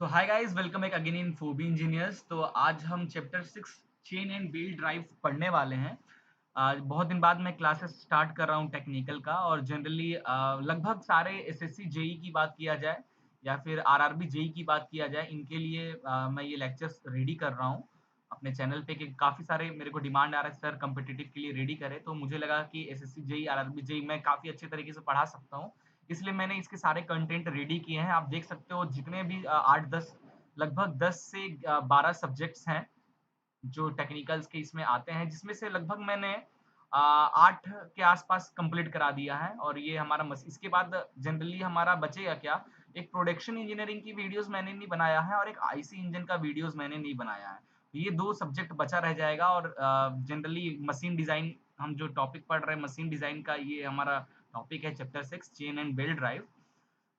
तो hi guys, welcome back again in Phoebe engineers. तो आज हम chapter 6 chain and wheel drive पढ़ने वाले हैं। आज बहुत दिन बाद मैं क्लासेस स्टार्ट कर रहा हूँ टेक्निकल का, और जनरली लगभग सारे एसएससी जेई की बात किया जाए या फिर आरआरबी जेई की बात किया जाए, इनके लिए मैं ये लेक्चर्स रेडी कर रहा हूँ अपने चैनल पे। कि काफ़ी सारे मेरे को डिमांड आ रहा है सर कम्पिटिटिव के लिए रेडी करें, तो मुझे लगा कि एसएससी जेई आरआरबी जेई मैं काफ़ी अच्छे तरीके से पढ़ा सकता हूँ। इसलिए मैंने इसके सारे कंटेंट रेडी किए हैं। आप देख सकते हो जितने भी 8-10 लगभग 10 से 12 सब्जेक्ट्स हैं जो टेक्निकल्स के इसमें आते हैं, जिसमें से लगभग मैंने 8 के आसपास कंप्लीट करा दिया है। और ये हमारा इसके बाद जनरली हमारा बचेगा क्या, एक प्रोडक्शन इंजीनियरिंग की वीडियोस मैंने नहीं बनाया है और एक आईसी इंजन का वीडियोस मैंने नहीं बनाया है। तो ये 2 सब्जेक्ट बचा रह जाएगा। और जनरली मशीन डिज़ाइन, हम जो टॉपिक पढ़ रहे हैं मशीन डिज़ाइन का, ये हमारा टॉपिक है chapter 6 chain and belt drive.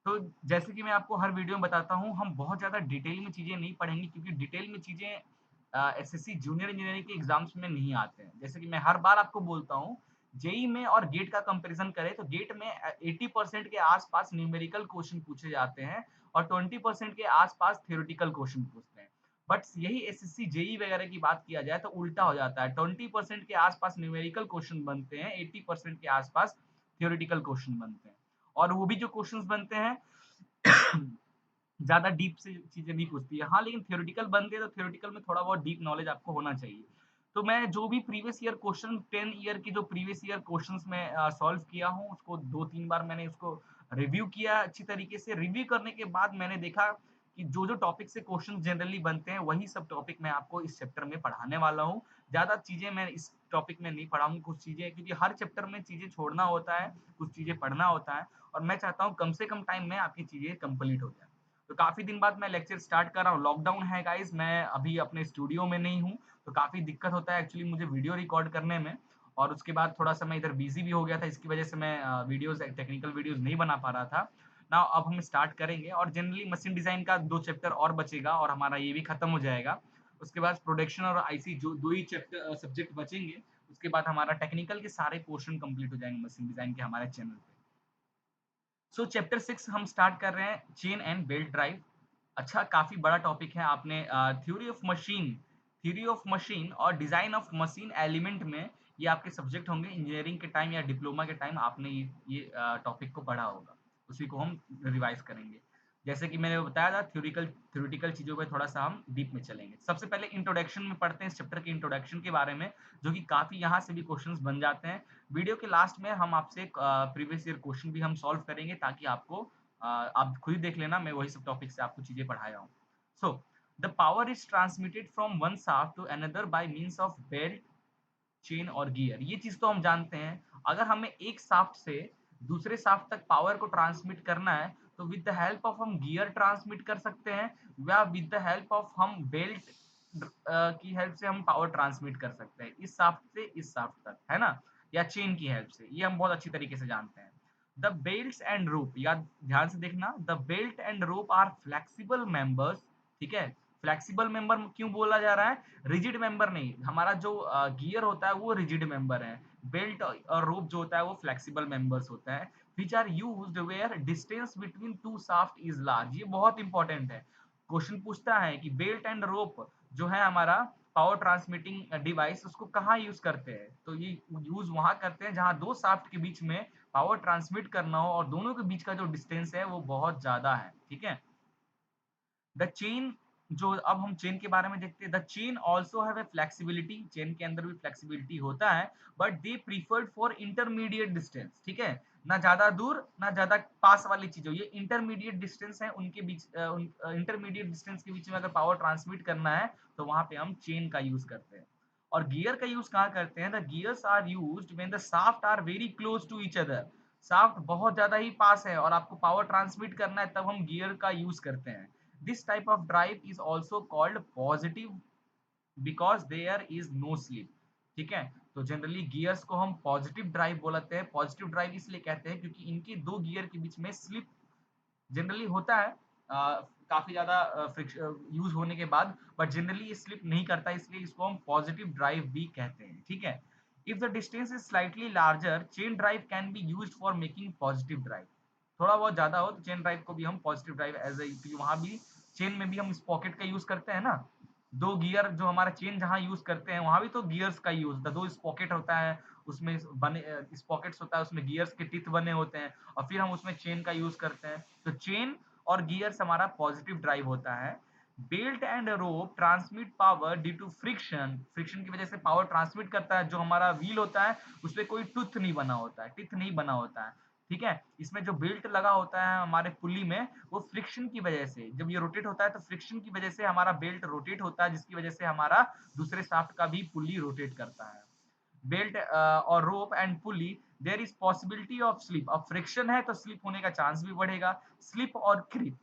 तो जैसे कि मैं आपको हर वीडियो में बताता हूँ, हम बहुत ज़्यादा डिटेल में चीज़ें नहीं पढ़ेंगे, क्योंकि डिटेल में चीज़ें एसएससी जूनियर इंजीनियरिंग के एग्जाम्स में नहीं आते हैं। जैसे कि मैं हर बार आपको बोलता हूँ, जेई में और गेट का कंपैरिजन करें तो गेट में 80% के आसपास न्यूमेरिकल क्वेश्चन पूछे जाते हैं और 20% के आसपास थ्योरेटिकल क्वेश्चन पूछते हैं। बट यही एसएससी जेई वगैरह की बात किया जाए तो उल्टा हो जाता है। 20% के आसपास न्यूमेरिकल क्वेश्चन बनते हैं, 80% के आसपास थ्योरेटिकल क्वेश्चन बनते हैं। और वो भी जो क्वेश्चंस बनते हैं ज़्यादा डीप से चीज़ें नहीं पूछती है। हाँ, लेकिन थ्योरेटिकल बनते हैं तो थ्योरेटिकल में थोड़ा बहुत डीप नॉलेज आपको होना चाहिए। तो मैं जो भी प्रीवियस ईयर क्वेश्चन 10 ईयर की जो प्रीवियस ईयर क्वेश्चंस मैं सॉल्व किया हूँ, उसको 2-3 बार मैंने उसको रिव्यू किया अच्छी तरीके से। रिव्यू करने के बाद मैंने देखा कि जो-जो टॉपिक से क्वेश्चन जनरली बनते हैं, वही सब टॉपिक मैं आपको इस चैप्टर में पढ़ाने वाला हूँ। ज़्यादा चीज़ें मैं इस टॉपिक में नहीं पढ़ाऊँगा, कुछ चीज़ें, क्योंकि हर चैप्टर में चीज़ें छोड़ना होता है, कुछ चीज़ें पढ़ना होता है, और मैं चाहता हूँ कम से कम टाइम में आपकी चीज़ें कंप्लीट हो जाएँ। तो काफ़ी दिन बाद मैं लेक्चर स्टार्ट कर रहा हूँ। लॉकडाउन है गाइस, मैं अभी अपने स्टूडियो में नहीं हूँ, तो काफ़ी दिक्कत होता है एक्चुअली मुझे वीडियो रिकॉर्ड करने में। और उसके बाद थोड़ा-सा मैं इधर बिज़ी भी हो गया था, इसकी वजह से मैं वीडियोज़ टेक्निकल वीडियोज़ नहीं बना पा रहा था। नाउ अब हम स्टार्ट करेंगे, और जनरली मशीन डिज़ाइन का 2 चैप्टर और बचेगा और हमारा ये भी खत्म हो जाएगा। उसके बाद प्रोडक्शन और आईसी जो 2 ही सब्जेक्ट बचेंगे। उसके बाद हमारा टेक्निकल के सारे पोर्शन कंप्लीट हो जाएँगे मशीन डिज़ाइन के हमारे चैनल पे। सो चैप्टर 6 हम स्टार्ट कर रहे हैं, चेन एंड बेल्ट ड्राइव। अच्छा, काफ़ी बड़ा टॉपिक है। आपने थ्योरी ऑफ मशीन और डिज़ाइन ऑफ मशीन एलिमेंट में, ये आपके सब्जेक्ट होंगे इंजीनियरिंग के टाइम या डिप्लोमा के टाइम, आपने ये टॉपिक को पढ़ा होगा। उसी को हम रिवाइज़ करेंगे। जैसे कि मैंने बताया था, थ्योरेटिकल चीज़ों पे थोड़ा-सा हम डीप में चलेंगे। सबसे पहले इंट्रोडक्शन में पढ़ते हैं, इस चैप्टर के इंट्रोडक्शन के बारे में, जो कि काफ़ी यहाँ से भी क्वेश्चंस बन जाते हैं। वीडियो के लास्ट में हम आपसे एक प्रीवियस ईयर क्वेश्चन भी हम सॉल्व करेंगे, ताकि आपको आप खुद ही देख लेना, मैं वही सब टॉपिक से आपको चीज़ें पढ़ाया हूँ। So the power is transmitted from one shaft to another by means of belt, chain और गियर। ये चीज़ तो हम जानते हैं। अगर हमें एक शाफ्ट से दूसरे शाफ्ट तक पावर को ट्रांसमिट करना है, तो विद द हेल्प ऑफ हम गियर ट्रांसमिट कर सकते हैं, या विद द हेल्प ऑफ हम बेल्ट की हेल्प से हम पावर ट्रांसमिट कर सकते हैं, इस शाफ्ट से इस शाफ्ट तक, है ना? या चेन की हेल्प से, ये हम बहुत अच्छी तरीके से जानते हैं। द बेल्ट्स एंड रोप, या ध्यान से देखना, the belt and rope are flexible members. ठीक है? फ्लेक्सिबल मेंबर क्यों बोला जा रहा है? रिजिड मेंबर नहीं। हमारा जो गियर होता है वो रिजिड मेंबर है। बेल्ट और रोप जो होता है वो फ्लेक्सिबल मेंबर्स होता है। Which are used where distance between two shaft is large. ये बहुत इंपॉर्टेंट है। क्वेश्चन पूछता है कि बेल्ट एंड रोप जो है हमारा पावर ट्रांसमिटिंग डिवाइस, उसको कहाँ यूज करते हैं? तो ये यूज वहां करते हैं जहां दो शाफ्ट के बीच में पावर ट्रांसमिट करना हो, और दोनों के बीच का जो डिस्टेंस है वो बहुत ज्यादा है। ठीक है? द चेन, जो अब हम चेन के बारे में देखते हैं, the chain also have a flexibility. Chain के अंदर भी फ्लेक्सिबिलिटी होता है, but they preferred for intermediate distance. ठीक है? ना ज्यादा दूर ना ज्यादा पास वाली चीजों, ये इंटरमीडिएट डिस्टेंस है उनके बीच, इंटरमीडिएट डिस्टेंस के बीच में अगर पावर ट्रांसमिट करना है, तो वहां पे हम चेन का यूज करते हैं। और गियर का यूज कहाँ करते हैं? The gears are used when the shaft are very close to each other. Shaft बहुत ज्यादा ही पास है और आपको पावर ट्रांसमिट करना है, तब हम गियर का यूज करते हैं। This type of drive is also called positive because there is no slip। ठीक है? तो जनरली गियर्स को हम पॉजिटिव ड्राइव बोलते हैं। पॉजिटिव ड्राइव इसलिए कहते हैं क्योंकि इनके दो गियर के बीच में स्लिप जनरली होता है, काफी ज्यादा यूज होने के बाद, बट जनरली ये स्लिप नहीं करता, इसलिए इसको हम पॉजिटिव ड्राइव भी कहते हैं। ठीक है? If the distance is slightly larger, chain drive can be used for making positive drive. थोड़ा बहुत ज्यादा हो तो चेन ड्राइव को भी हम पॉजिटिव ड्राइव एज ए, वहां भी चेन में भी हम स्पॉकेट का यूज करते हैं ना, 2 गियर जो हमारा चेन जहाँ यूज करते हैं वहां भी तो गियर्स का यूज होता है, 2 स्पॉकेट होता है, उसमें बने स्पॉकेट्स होता है, उसमें गियर्स के टिथ बने होते हैं और फिर हम उसमें चेन का यूज करते हैं। तो चेन और गियर्स हमारा पॉजिटिव ड्राइव होता है। Belt and rope transmit power due to friction, friction की वजह से पावर ट्रांसमिट करता है। जो हमारा व्हील होता है उसपे कोई टूथ नहीं बना होता है, टिथ नहीं बना होता है, ठीक है। इसमें जो बेल्ट लगा होता है हमारे पुली में, वो फ्रिक्शन की वजह से जब ये रोटेट होता है तो फ्रिक्शन की वजह से हमारा बेल्ट रोटेट होता है, जिसकी वजह से हमारा दूसरे शाफ्ट का भी पुली रोटेट करता है। बेल्ट और rope and pulley, there is possibility of slip. अब फ्रिक्शन है तो स्लिप होने का चांस भी बढ़ेगा। स्लिप और क्रीप,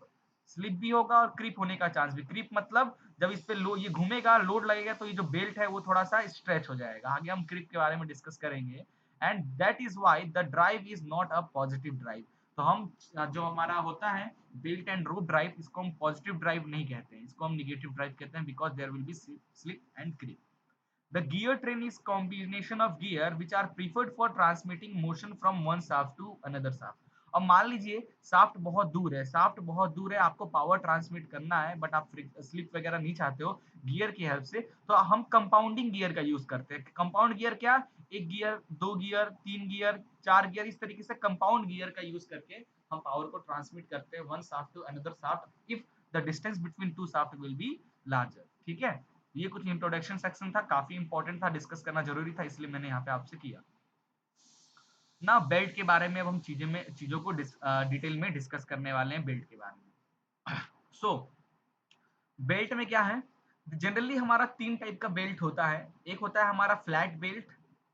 स्लिप भी होगा और क्रीप होने का चांस भी। क्रीप मतलब जब इस पे लो ये घूमेगा, लोड लगेगा तो ये जो बेल्ट है वो थोड़ा सा स्ट्रेच हो जाएगा। आगे हम क्रीप के बारे में डिस्कस करेंगे। And that is why the drive is not a positive drive. तो हम जो हमारा होता है बेल्ट एंड रोप ड्राइव, इसको हम पॉजिटिव ड्राइव नहीं कहते हैं, इसको हम निगेटिव ड्राइव कहते हैं, because there will be slip and creep. The gear train is combination of gear which are preferred for transmitting motion from one shaft to another shaft. अब मान लीजिए शाफ्ट बहुत दूर है, शाफ्ट बहुत दूर है, आपको पावर ट्रांसमिट करना है बट आप स्लिप वगैरह नहीं चाहते हो गियर की हेल्प से, तो हम कंपाउंडिंग गियर का यूज करते हैं। कंपाउंड गियर क्या, एक गियर, दो गियर, तीन गियर, चार गियर, इस तरीके से कंपाउंड गियर का यूज करके हम पावर को ट्रांसमिट करते हैं one shaft to another shaft if the distance between two shaft will be larger, ठीक है। ये कुछ इंट्रोडक्शन सेक्शन था, काफी इंपॉर्टेंट था, डिस्कस करना जरूरी था, इसलिए मैंने यहाँ पे आपसे किया ना। बेल्ट के बारे में अब हम चीजों को डिटेल में डिस्कस करने वाले हैं बेल्ट के बारे में। सो बेल्ट में क्या है, जनरली हमारा तीन टाइप का बेल्ट होता है। एक होता है हमारा फ्लैट बेल्ट,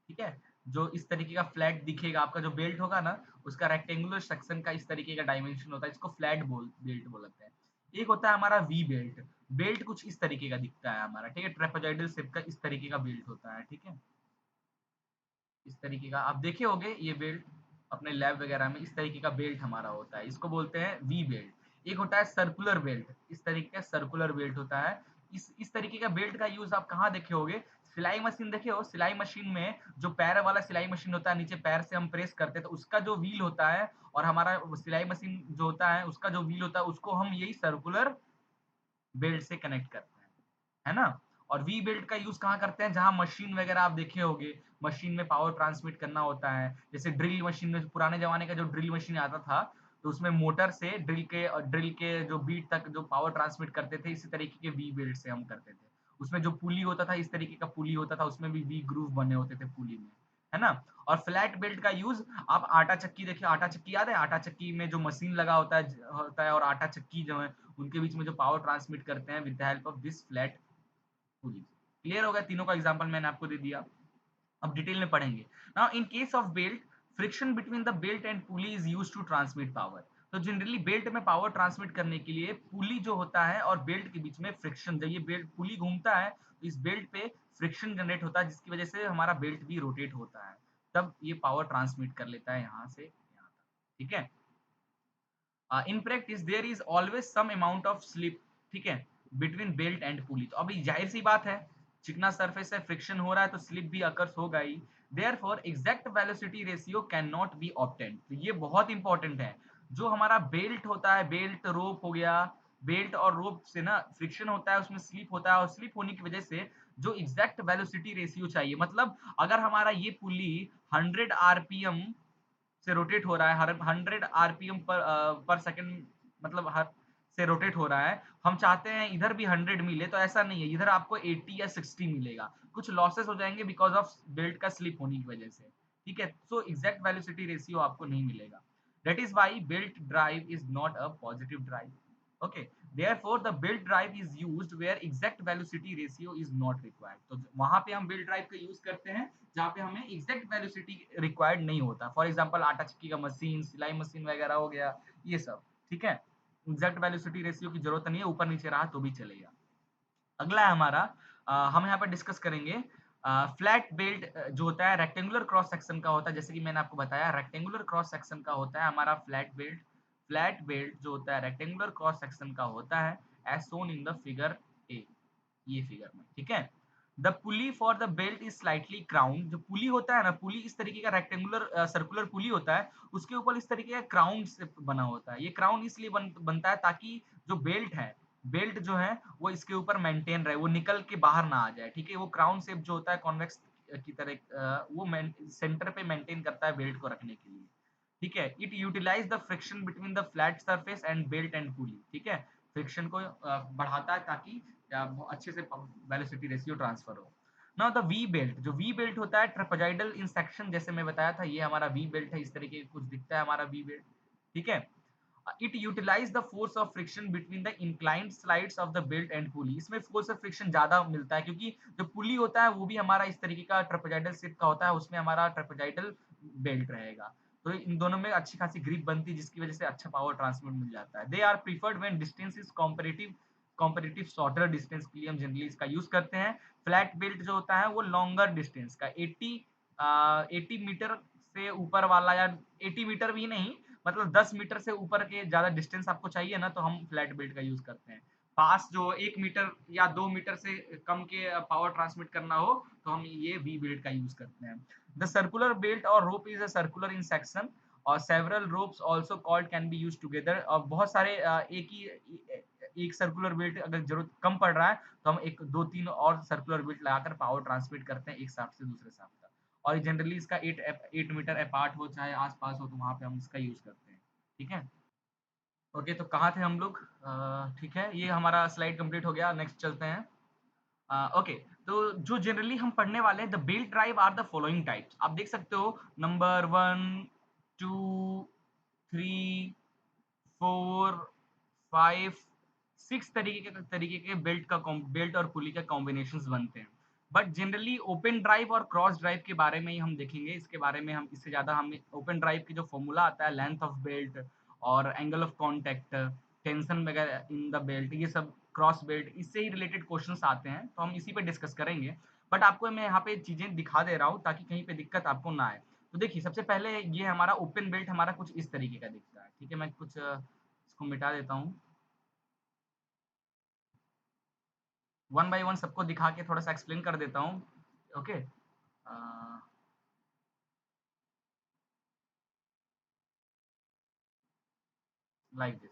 ठीक है, जो इस तरीके का फ्लैट दिखेगा, आपका जो बेल्ट होगा ना उसका रेक्टेंगुलर सेक्शन का इस तरीके का डायमेंशन होता है, इसको फ्लैट बेल्ट बोलते हैं। एक होता है हमारा वी बेल्ट, बेल्ट कुछ इस तरीके का दिखता है हमारा, ठीक है, ट्रेपेजॉइडल शेप का इस तरीके का बेल्ट होता है, ठीक है। इस तरीके का आप देखे होंगे ये बेल्ट अपने लैब वगैरह में, इस तरीके का बेल्ट हमारा होता है, इसको बोलते हैं वी बेल्ट। एक होता है सर्कुलर बेल्ट, इस तरीके का सर्कुलर बेल्ट होता है। इस तरीके का बेल्ट का यूज आप कहाँ देखे होगे, सिलाई मशीन देखे हो, सिलाई मशीन में जो पैर वाला सिलाई मशीन होता है, नीचे पैर से हम प्रेस करते हैं तो उसका जो व्हील होता है और हमारा सिलाई मशीन जो होता है उसका जो व्हील होता है उसको हम यही सर्कुलर बेल्ट से कनेक्ट करते हैं, है ना। और वी बेल्ट का यूज कहाँ करते हैं, जहां मशीन वगैरह आप देखे होंगे, मशीन में पावर ट्रांसमिट करना होता है, जैसे ड्रिल मशीन में, पुराने जमाने का जो ड्रिल मशीन आता था तो उसमें मोटर से ड्रिल के जो बीट तक जो पावर ट्रांसमिट करते थे, इसी तरीके के वी बेल्ट से हम करते थे। उसमें जो पुली होता था इस तरीके का पुली होता था, उसमें भी वी ग्रूव बने होते थे पुली में, है ना। और फ्लैट बेल्ट का यूज, आप आटा चक्की देखिए, आटा चक्की याद है, आटा चक्की में जो मशीन लगा होता है और आटा चक्की जो है उनके बीच में जो पावर ट्रांसमिट करते हैं with the help of this flat pulley. Clear हो गया, तीनों का एग्जांपल मैंने आपको दे दिया। अब डिटेल में पढ़ेंगे। Now in case of belt, friction between the belt and pulley is used to transmit power. तो जनरली बेल्ट में पावर ट्रांसमिट करने के लिए पुली जो होता है और बेल्ट के बीच में फ्रिक्शन, जब ये बेल्ट पुली घूमता है तो इस बेल्ट पे फ्रिक्शन जनरेट होता है, जिसकी वजह से हमारा बेल्ट भी रोटेट होता है, तब ये पावर ट्रांसमिट कर लेता है यहाँ से यहाँ तक, ठीक है। In practice there is always some amount of slip, ठीक है, बिटवीन बेल्ट एंड पुली। तो अभी जाहिर सी बात है, चिकना सरफेस है, फ्रिक्शन हो रहा है तो स्लिप भी अकर्स होगा ही। Therefore exact velocity ratio can not be obtained. तो ये बहुत इंपॉर्टेंट है। जो हमारा बेल्ट होता है, बेल्ट रोप हो गया, बेल्ट और रोप से ना फ्रिक्शन होता है, उसमें स्लिप होता है और स्लिप होने की वजह से जो एग्जैक्ट वेलोसिटी रेशियो चाहिए, मतलब अगर हमारा ये पुली 100 आरपीएम से रोटेट हो रहा है, हर 100 आरपीएम पर सेकंड, मतलब हर से रोटेट हो रहा है, हम चाहते हैं इधर भी 100 मिले, तो ऐसा नहीं है, इधर आपको 80 या 60 मिलेगा, कुछ लॉसेस हो जाएंगे बिकॉज ऑफ बेल्ट का स्लिप होने की वजह से, ठीक है। सो एग्जैक्ट वेलोसिटी रेशियो आपको नहीं मिलेगा। That is why belt drive is not a positive drive, okay, therefore the belt drive is used where exact velocity ratio is not required। तो वहां पे हम बेल्ट ड्राइव का यूज करते हैं जहाँ पे हमें एग्जैक्ट वेलोसिटी रिक्वायर्ड नहीं होता। फॉर एग्जांपल आटा चक्की का मशीन, सिलाई मशीन वगैरह हो गया, ये सब, ठीक है। एग्जैक्ट वेलोसिटी रेशियो की जरूरत नहीं है, ऊपर नीचे रहा तो भी चलेगा। अगला है हमारा, हम यहाँ पर डिस्कस करेंगे फ्लैट बेल्ट जो होता है रेक्टेंगुलर क्रॉस सेक्शन का होता है, जैसे कि मैंने आपको बताया रेक्टेंगुलर क्रॉस सेक्शन का होता है हमारा फ्लैट बेल्ट। फ्लैट बेल्ट जो होता है रेक्टेंगुलर क्रॉस सेक्शन का होता है, as shown in the figure A, ये फिगर में, ठीक है। The pulley for the belt is slightly crown. जो पुली होता है ना, पुली इस तरीके का रेक्टेंगुलर सर्कुलर पुली होता है, उसके ऊपर इस तरीके का क्राउन से बना होता है। ये क्राउन इसलिए बनता है ताकि जो बेल्ट है, बेल्ट जो है वो इसके ऊपर मेंटेन रहे, वो निकल के बाहर ना आ जाए, ठीक है। वो क्राउन शेप जो होता है कॉन्वेक्स की तरह, वो सेंटर पे मेंटेन करता है बेल्ट को रखने के लिए, ठीक है। It utilise the friction between the flat surface and belt and pulley, ठीक है। फ्रिक्शन को बढ़ाता है ताकि अच्छे से वेलोसिटी रेशियो ट्रांसफर हो। नाउ द वी बेल्ट, जो वी बेल्ट होता है ट्रेपेजॉइडल इन सेक्शन, जैसे मैं बताया था ये हमारा वी बेल्ट है, इस तरीके कुछ दिखता है हमारा वी बेल्ट, ठीक है। It utilise the force of friction between the inclined slides of the belt and pulley, इसमें फोर्स ऑफ फ्रिक्शन ज्यादा मिलता है क्योंकि जो पुली होता है वो भी हमारा इस तरीके का ट्रेपेजॉइडल शेप का होता है, उसमें हमारा ट्रेपेजॉइडल बेल्ट रहेगा, तो इन दोनों में अच्छी खासी ग्रिप बनती है जिसकी वजह से अच्छा पावर ट्रांसमिट मिल जाता है। They are preferred when distance is comparative shorter distance के लिए हम जनरली इसका यूज करते हैं। फ्लैट बेल्ट जो होता है वो लॉन्गर डिस्टेंस का 80 मीटर से ऊपर वाला, या 80 मीटर भी नहीं, मतलब 10 मीटर से ऊपर के ज्यादा डिस्टेंस आपको चाहिए ना, तो हम फ्लैट बेल्ट का यूज करते हैं। पास जो 1 मीटर या 2 मीटर से कम के पावर ट्रांसमिट करना हो तो हम ये वी बेल्ट का यूज करते हैं। द सर्कुलर बेल्ट और rope is a circular in section, और several ropes also called can be used together, और बहुत सारे एक सर्कुलर बेल्ट अगर जरूरत कम पड़ रहा है तो हम एक दो तीन और सर्कुलर बेल्ट लगाकर पावर ट्रांसमिट करते हैं एक सांप से दूसरे सांप तक, और जनरली इसका 8 मीटर अपार्ट हो चाहे आसपास हो तो वहां पे हम इसका यूज करते हैं, ठीक है। ओके, तो कहाँ थे हम लोग? ठीक है, ये हमारा स्लाइड कंप्लीट हो गया, नेक्स्ट चलते हैं। ओके, तो जो जनरली हम पढ़ने वाले हैं, the belt drive are the following types, आप देख सकते हो, नंबर 1, 2, 3, 4, 5, 6 तरीके के बेल्ट और पुली के कॉम्बिनेशंस बनते हैं। बट जनरली ओपन ड्राइव और क्रॉस ड्राइव के बारे में ही हम देखेंगे, इसके बारे में हम इससे ज्यादा, हम ओपन ड्राइव की जो फॉर्मूला आता है, लेंथ ऑफ बेल्ट और एंगल ऑफ कांटेक्ट, टेंशन वगैरह इन द बेल्ट, ये सब क्रॉस बेल्ट, इससे ही रिलेटेड क्वेश्चंस आते हैं, तो हम इसी पे डिस्कस करेंगे। बट आपको मैं यहाँ पे चीजें दिखा दे रहा हूँ ताकि कहीं पे दिक्कत आपको ना आए। तो देखिए, सबसे पहले ये हमारा ओपन बेल्ट हमारा कुछ इस तरीके का दिखता है, ठीक है। मैं कुछ इसको मिटा देता हूँ, वन बाय वन सबको दिखा के थोड़ा सा एक्सप्लेन कर देता हूँ। ओके, लाइक दिस,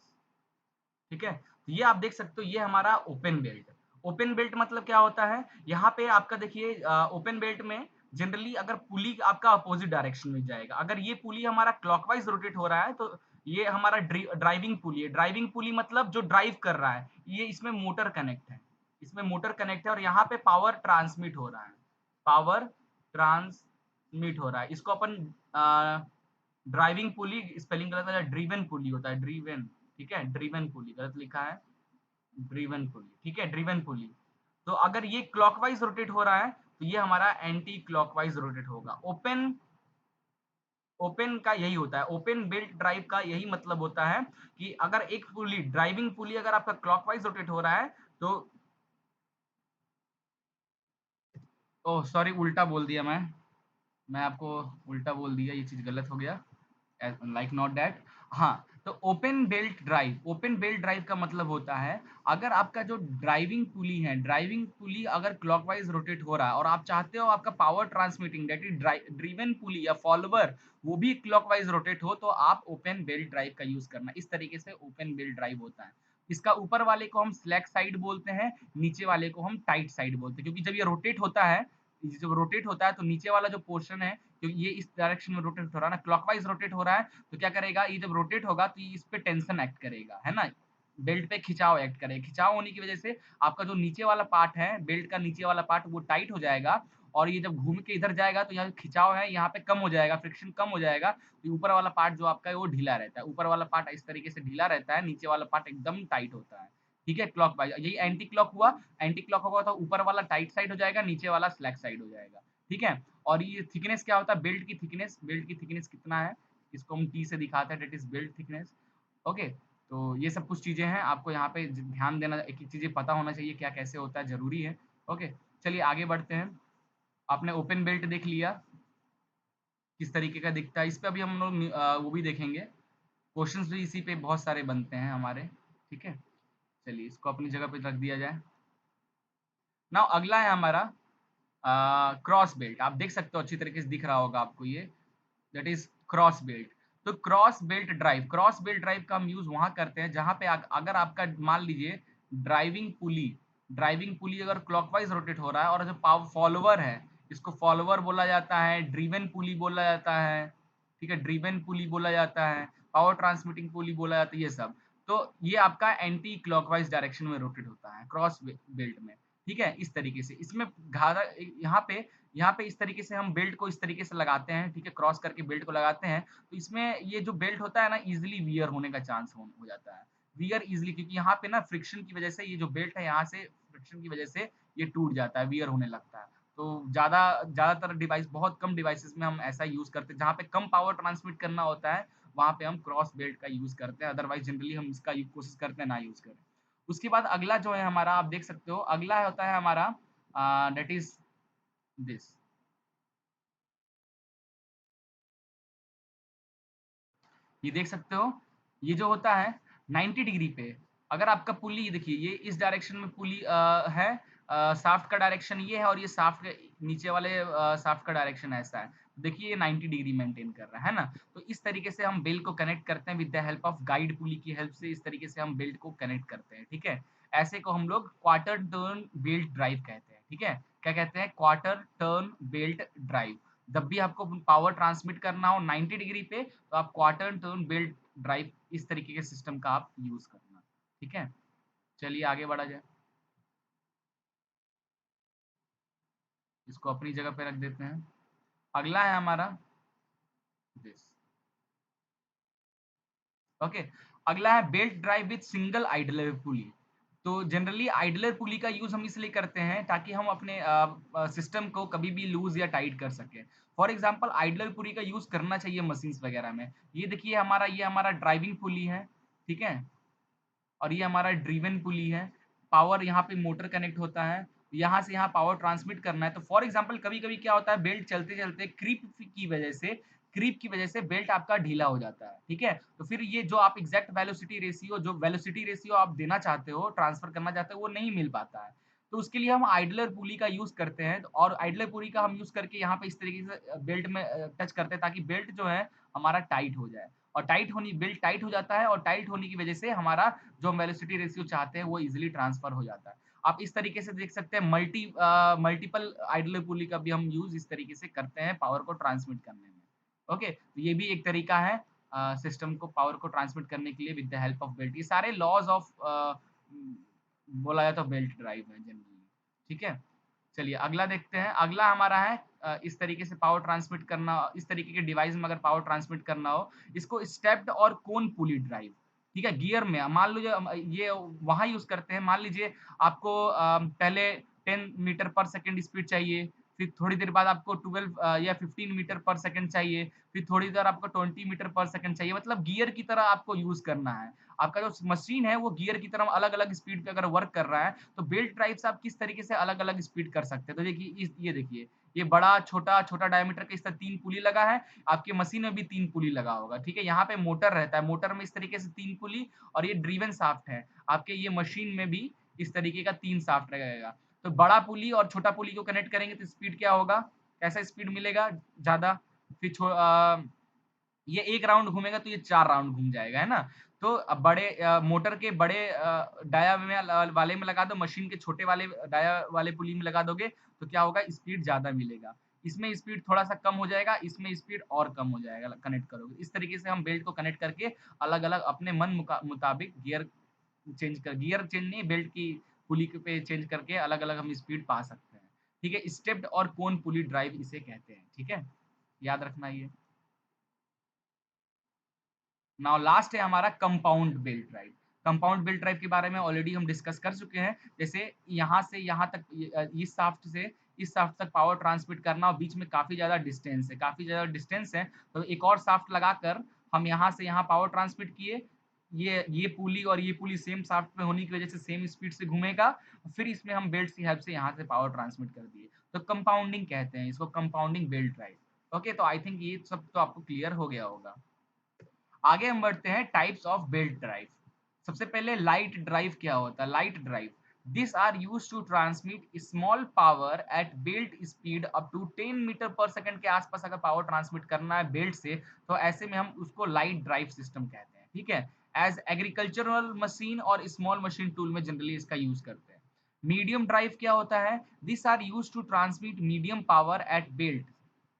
ठीक है। तो ये आप देख सकते हो, ये हमारा ओपन बेल्ट। ओपन बेल्ट मतलब क्या होता है, यहाँ पे आपका देखिए, ओपन बेल्ट में जनरली अगर पुली आपका अपोजिट डायरेक्शन में जाएगा, अगर ये पुली हमारा क्लॉकवाइज रोटेट हो रहा है तो ये हमारा ड्राइविंग पुली है। ड्राइविंग पुली मतलब जो ड्राइव कर रहा है, ये इसमें मोटर कनेक्ट है, इसमें मोटर कनेक्ट है, और यहाँ पे पावर ट्रांसमिट हो रहा है, पावर ट्रांसमिट हो रहा है। इसको अपन ड्राइविंग पुली, स्पेलिंग गलत है, ड्रीवन पुली होता है, ड्रीवन, ठीक है। ड्रीवन पुली गलत लिखा है, ड्रीवन पुली, ठीक है, ड्रीवन पुली। तो अगर ये क्लॉकवाइज रोटेट हो रहा है तो ये हमारा एंटी क्लॉकवाइज रोटेट होगा। ओपन ओपन का यही होता है, ओपन बेल्ट ड्राइव का यही मतलब होता है कि अगर एक पुली, ड्राइविंग पुली अगर आपका क्लॉकवाइज रोटेट हो रहा है तो, ओह सॉरी, उल्टा बोल दिया मैं आपको उल्टा बोल दिया, ये चीज गलत हो गया, लाइक नॉट दैट। हाँ, तो ओपन बेल्ट ड्राइव का मतलब होता है, अगर आपका जो ड्राइविंग पुली है, ड्राइविंग पुली अगर क्लॉकवाइज रोटेट हो रहा है और आप चाहते हो आपका power transmitting that is driven pulley या फॉलोवर वो भी क्लॉकवाइज रोटेट हो, तो आप ओपन बेल्ट ड्राइव का यूज करना। इस तरीके से ओपन बेल्ट ड्राइव होता है। इसका ऊपर वाले को हम स्लैक साइड बोलते हैं, नीचे वाले को हम टाइट साइड बोलते हैं, क्योंकि जब ये रोटेट होता है, जब रोटेट होता है तो नीचे वाला जो पोर्शन है, क्योंकि ये इस डायरेक्शन में रोटेट हो रहा है ना, क्लॉकवाइज रोटेट हो रहा है, तो क्या करेगा, ये जब रोटेट होगा तो ये इस पे टेंशन एक्ट करेगा, है ना, बेल्ट पे खिंचाव एक्ट करेगा। खिंचाव होने की वजह से आपका जो नीचे वाला पार्ट है, बेल्ट का नीचे वाला पार्ट, वो टाइट हो जाएगा, और ये जब घूम के इधर जाएगा तो यहाँ खिंचाव है, यहाँ पे कम हो जाएगा, फ्रिक्शन कम हो जाएगा, तो ऊपर वाला पार्ट जो आपका है वो ढीला रहता है। ऊपर वाला पार्ट इस तरीके से ढीला रहता है, नीचे वाला पार्ट एकदम टाइट होता है, ठीक है। क्लॉक वाइज यही एंटी क्लॉक हुआ, एंटी क्लॉक होगा तो ऊपर वाला टाइट साइड हो जाएगा, नीचे वाला स्लैक साइड हो जाएगा, ठीक है। और ये थिकनेस क्या होता है, बेल्ट की थिकनेस कितना है, इसको हम टी से दिखाते हैं, that is belt thickness. Okay, तो ये सब कुछ चीजें हैं, आपको यहाँ पे ध्यान देना, एक एक चीजें पता होना चाहिए, क्या कैसे होता है, जरूरी है। ओके, चलिए आगे बढ़ते हैं। आपने ओपन बेल्ट देख लिया, किस तरीके का दिखता है, इस पे अभी हम लोग वो भी देखेंगे, क्वेश्चंस भी इसी पे बहुत सारे बनते हैं हमारे, ठीक है। चलिए इसको अपनी जगह पे रख दिया जाए। नाउ अगला है हमारा क्रॉस बेल्ट। आप देख सकते हो, अच्छी तरीके से दिख रहा होगा आपको ये, दैट इज क्रॉस बेल्ट। तो क्रॉस बेल्ट ड्राइव का हम यूज वहां करते हैं जहां पे अगर आपका मान लीजिए ड्राइविंग पुली अगर क्लॉकवाइज रोटेट हो रहा है, और जो पावर फॉलोवर है, इसको फॉलोवर बोला जाता है, ड्रिवन पुली बोला जाता है, ठीक है, ड्रिवन पुली बोला जाता है, पावर ट्रांसमिटिंग पुली बोला जाता है, ये सब। तो ये आपका एंटी क्लॉकवाइज डायरेक्शन में रोटेट होता है क्रॉस बेल्ट में, ठीक है, इस तरीके से। इसमें घारा यहाँ पे इस तरीके से हम बेल्ट को इस तरीके से लगाते हैं, ठीक है, क्रॉस करके बेल्ट को लगाते हैं, तो इसमें ये जो बेल्ट होता है ना, इजिली वियर होने का चांस हो जाता है, वियर इजिली, क्योंकि यहाँ पे ना फ्रिक्शन की वजह से ये जो बेल्ट है, यहाँ से फ्रिक्शन की वजह से ये टूट जाता है, वियर होने लगता है। तो ज्यादातर डिवाइस, बहुत कम डिवाइसेस में हम ऐसा यूज करते हैं, जहाँ पे कम पावर ट्रांसमिट करना होता है, वहाँ पे हम क्रॉस बेल्ट का यूज करते हैं, अदरवाइज जनरली हम इसका कोशिश करते हैं ना यूज करें। उसके बाद अगला जो है हमारा, आप देख सकते हो, अगला होता है हमारा दैट इज दिस। ये देख सकते हो, ये जो होता है 90 डिग्री पे, अगर आपका पुली देखिए, ये इस डायरेक्शन में पुली है, शाफ्ट का डायरेक्शन ये है, और ये शाफ्ट के नीचे वाले शाफ्ट का डायरेक्शन ऐसा है। देखिए ये 90 डिग्री मेंटेन कर रहा है ना। तो इस तरीके से हम बेल्ट को कनेक्ट करते हैं with the help of guide pulley की हेल्प से, इस तरीके से हम बेल्ट को कनेक्ट करते हैं, ठीक है। ऐसे को हम लोग क्वार्टर टर्न बेल्ट ड्राइव कहते हैं, ठीक है। क्या कहते हैं? Quarter turn belt drive. जब भी आपको पावर ट्रांसमिट करना हो 90 डिग्री पे, तो आप क्वार्टर टर्न बेल्ट ड्राइव, इस तरीके के सिस्टम का आप यूज करना, ठीक है। चलिए आगे बढ़ा जाए, इसको अपनी जगह पे रख देते हैं। अगला है हमारा दिस, ओके। अगला है belt drive with single idler pulley. तो जनरली आइडलर पुली का यूज हम इसलिए करते हैं ताकि हम अपने सिस्टम को कभी भी लूज या टाइट कर सके। फॉर एग्जांपल आइडलर पुली का यूज करना चाहिए मशीन्स वगैरह में। ये देखिए हमारा, ये हमारा ड्राइविंग पुली है, ठीक है, और ये हमारा ड्रिवन पुली है। पावर यहाँ पे मोटर कनेक्ट होता है, यहाँ से यहाँ पावर ट्रांसमिट करना है। तो फॉर एग्जांपल कभी कभी क्या होता है, बेल्ट चलते चलते क्रीप की वजह से बेल्ट आपका ढीला हो जाता है, ठीक है। तो फिर ये जो आप एग्जैक्ट वेलोसिटी रेशियो आप देना चाहते हो, ट्रांसफर करना चाहते हो, वो नहीं मिल पाता है। तो उसके लिए हम आइडलर पुली का यूज करते हैं, और आइडलर पुली का हम यूज करके यहाँ पे इस तरीके से बेल्ट में टच करते हैं, ताकि बेल्ट जो है हमारा टाइट हो जाए। और बेल्ट टाइट हो जाता है, और टाइट होने की वजह से हमारा जो हम वेलोसिटी रेशियो चाहते हैं वो इजीली ट्रांसफर हो जाता है। आप इस तरीके से देख सकते हैं, मल्टीपल आइडल पुली का भी हम यूज इस तरीके से करते हैं पावर को ट्रांसमिट करने में। ओके, तो ये भी एक तरीका है सिस्टम को पावर को ट्रांसमिट करने के लिए with the help of belt. ये सारे लॉज ऑफ बोला जाए तो बेल्ट ड्राइव है जनरली, ठीक है। चलिए अगला देखते हैं। अगला हमारा है इस तरीके से पावर ट्रांसमिट करना, इस तरीके के डिवाइस में अगर पावर ट्रांसमिट करना हो, इसको स्टेप्ड और कोन पुली ड्राइव, ठीक है। गियर में मान लीजिए ये वहां यूज करते हैं, मान लीजिए आपको पहले 10 मीटर पर सेकंड स्पीड चाहिए, फिर थोड़ी देर बाद आपको 12 या 15 मीटर पर सेकंड चाहिए, फिर थोड़ी देर आपको 20 मीटर पर सेकंड चाहिए। मतलब गियर की तरह आपको यूज करना है। आपका जो मशीन है वो गियर की तरह अलग अलग स्पीड पे अगर वर्क कर रहा है, तो बेल्ट ड्राइव से आप किस तरीके से अलग अलग स्पीड कर सकते हैं। तो देखिए ये देखिए, ये बड़ा छोटा छोटा डायमीटर का इस तरह 3 पुली लगा है, आपके मशीन में भी 3 पुली लगा होगा, ठीक है। यहाँ पे मोटर रहता है, मोटर में इस तरीके से 3 पुली, और ये ड्रिवन शाफ्ट है, आपके ये मशीन में भी इस तरीके का 3 शाफ्ट रहेगा। तो बड़ा पुली और छोटा पुली को कनेक्ट करेंगे तो स्पीड क्या होगा, कैसा स्पीड मिलेगा ज्यादा। फिर ये 1 राउंड घूमेगा तो ये 4 राउंड घूम जाएगा, है ना। तो अब बड़े मोटर के बड़े डाया में वाले में लगा दो, मशीन के छोटे वाले डाया वाले पुली में लगा दोगे, तो क्या होगा, स्पीड ज्यादा मिलेगा। इसमें स्पीड थोड़ा सा कम हो जाएगा, इसमें स्पीड और कम हो जाएगा कनेक्ट करोगे। इस तरीके से हम बेल्ट को कनेक्ट करके अलग अलग अपने मन मुताबिक गियर चेंज नहीं, बेल्ट की पुली पे चेंज करके अलग अलग हम स्पीड पा सकते हैं, ठीक है। स्टेप्ड और कोन पुली ड्राइव इसे कहते हैं, ठीक है, याद रखना ये। नाउ लास्ट है हमारा compound belt drive. Compound belt drive के बारे में ऑलरेडी हम डिस्कस कर चुके हैं। जैसे यहाँ से यहाँ तक, इस शाफ्ट से इस शाफ्ट तक पावर ट्रांसमिट करना, और बीच में काफी ज्यादा डिस्टेंस है, तो एक और शाफ्ट लगाकर हम यहाँ से यहाँ पावर ट्रांसमिट किए। ये पुली और ये पुली सेम शाफ्ट में होने की वजह से सेम स्पीड से घूमेगा, फिर इसमें हम बेल्ट की हेल्प से यहाँ से पावर ट्रांसमिट कर दिए, तो कंपाउंडिंग कहते हैं इसको, कंपाउंडिंग बेल्ट ड्राइव। ओके, तो आई थिंक ये सब तो आपको क्लियर हो गया होगा। आगे हम बढ़ते हैं टाइप्स ऑफ बेल्ट ड्राइव। सबसे पहले लाइट ड्राइव क्या होता है? Light drive, this are use to transmit small power at belt speed up to 10 metre per second के आसपास अगर पावर ट्रांसमिट करना है बेल्ट से, तो ऐसे में हम उसको लाइट ड्राइव सिस्टम कहते हैं, ठीक है। एज एग्रीकल्चरल मशीन और स्मॉल मशीन टूल में जनरली इसका यूज करते हैं। मीडियम ड्राइव क्या होता है? This are use to transmit medium power at belt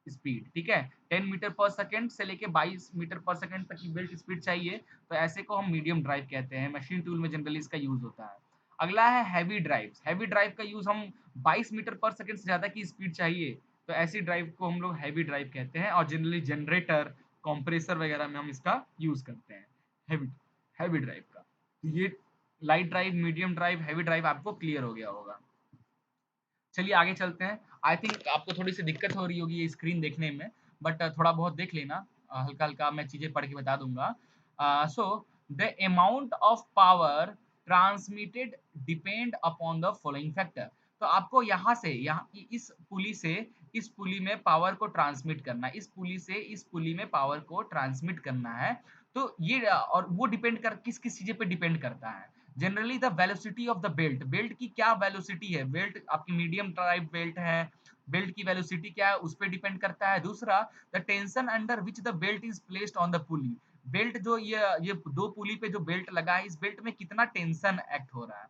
speed, ठीक है। 10 मीटर पर सेकंड से लेके 22 मीटर पर सेकंड तक की बेल्ट स्पीड चाहिए, तो ऐसे को हम मीडियम ड्राइव कहते हैं। मशीन टूल में जनरली इसका यूज होता है। अगला है हैवी ड्राइव। हैवी ड्राइव का यूज हम 22 मीटर पर सेकंड से ज्यादा की स्पीड चाहिए, तो ऐसी ड्राइव को हम लोग हैवी ड्राइव कहते हैं, और जनरली जनरेटर, कंप्रेसर वगैरह में हम इसका यूज करते हैं हैवी हैवी ड्राइव का। तो ये light drive, medium drive, heavy drive आपको क्लियर हो गया होगा। चलिए आगे चलते हैं। आई थिंक आपको थोड़ी सी दिक्कत हो रही होगी ये स्क्रीन देखने में, बट थोड़ा बहुत देख लेना, हल्का हल्का मैं चीजें पढ़ के बता दूंगा। So the amount of power transmitted depend upon the following factor. तो आपको यहाँ से यहाँ इस पुली से इस पुली में पावर को ट्रांसमिट करना है, इस पुली से इस पुली में पावर को ट्रांसमिट करना है। तो ये और वो डिपेंड कर किस किस चीजें पे डिपेंड करता है? Generally the velocity of the belt, belt की क्या वेलोसिटी है, बेल्ट आपकी मीडियम ड्राइव बेल्ट है, बेल्ट की वेलोसिटी क्या है उस पर डिपेंड करता है। दूसरा, the tension under which the belt is placed on the pulley, belt जो ये दो पुली पे जो बेल्ट लगा है, इस बेल्ट में कितना टेंशन एक्ट हो रहा है,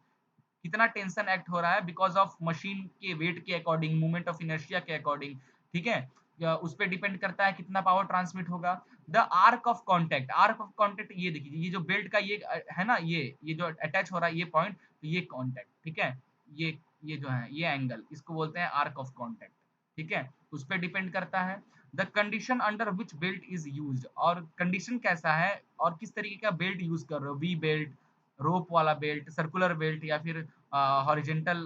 कितना टेंशन एक्ट हो रहा है बिकॉज ऑफ मशीन के वेट के अकॉर्डिंग, मूवमेंट ऑफ इनर्शिया के अकॉर्डिंग, ठीक है। उस पर डिपेंड करता है कितना पावर ट्रांसमिट होगा। The arc of contact, arc of contact ये देखिए, ये जो बेल्ट का ये है ना, ये जो अटैच हो रहा है ये पॉइंट, तो ये कॉन्टैक्ट, ठीक है। ये जो है ये एंगल, इसको बोलते हैं आर्क ऑफ कॉन्टैक्ट, ठीक है। उस पर डिपेंड करता है। The condition under which belt is used, और कंडीशन कैसा है और किस तरीके का बेल्ट यूज कर रहे हो, वी बेल्ट, रोप वाला बेल्ट, सर्कुलर बेल्ट, या फिर हॉरिजेंटल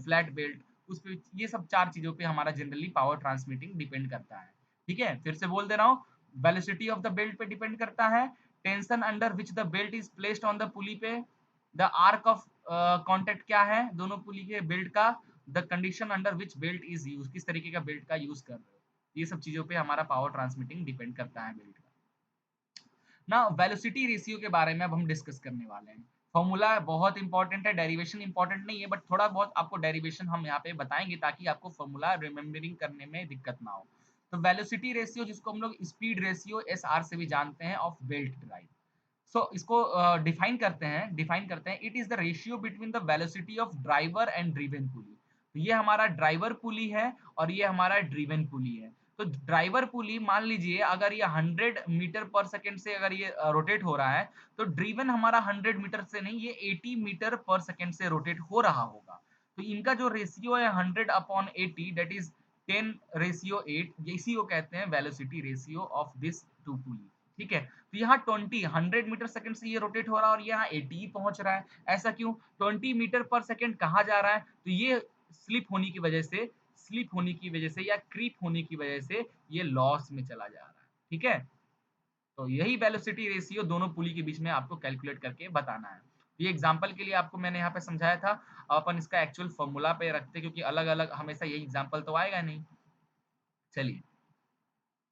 फ्लैट बेल्ट, उस पे ये सब चार चीजों पे हमारा जनरली पावर ट्रांसमिटिंग डिपेंड करता है, ठीक है। फिर से बोल दे रहा हूँ, वेलोसिटी ऑफ द बेल्ट पे डिपेंड करता है, tension under which the belt is placed on the पुली पे, द आर्क ऑफ कांटेक्ट क्या है दोनों पुली के बेल्ट का, the condition under which belt is use, किस तरीके का बेल्ट का यूज कर रहे हो, ये सब चीजों पे हमारा पावर ट्रांसमिटिंग डिपेंड करता है बेल्ट का ना। वेलोसिटी रेशियो के बारे में अब हम डिस्कस करने वाले हैं। फॉर्मूला बहुत इंपॉर्टेंट है, डेरिवेशन इंपॉर्टेंट नहीं है, बट थोड़ा बहुत आपको डेरिवेशन हम यहाँ पे बताएंगे ताकि आपको फॉर्मूला रिमेम्बरिंग करने में दिक्कत ना हो। तो वेलोसिटी रेशियो, जिसको हम लोग स्पीड रेशियो एस आर से भी जानते हैं, ऑफ बेल्ट ड्राइव। सो इसको डिफाइन करते हैं, it is the ratio between the velocity of driver and driven pulley. तो ये हमारा ड्राइवर पुली है और ये हमारा ड्रिवन पुली है। तो ड्राइवर पुली मान लीजिए अगर ये 100 मीटर पर सेकंड से अगर ये रोटेट हो रहा है, तो ड्रिवन हमारा 100 मीटर से नहीं, ये 80 मीटर पर सेकंड से रोटेट हो रहा होगा। तो इनका जो रेशियो है 100/80, दैट इज 10:8, इसी को कहते हैं velocity ratio of this two pulley, ठीक है। तो यहाँ 100 मीटर सेकंड से ये रोटेट हो रहा है और यहाँ 80 पहुंच रहा है। ऐसा क्यों? 20 मीटर पर सेकंड कहाँ जा रहा है? तो ये स्लिप होने की वजह से या क्रीप होने की वजह से ये लॉस में चला जा रहा है, ठीक है। तो यही वेलोसिटी रेशियो दोनों पुली के बीच में आपको कैलकुलेट करके बताना है। ये एग्जांपल के लिए आपको मैंने यहाँ पे समझाया था। अब अपन इसका एक्चुअल फॉर्मूला पे रखते हैं, क्योंकि अलग अलग हमेशा यही एग्जांपल तो आएगा नहीं। चलिए,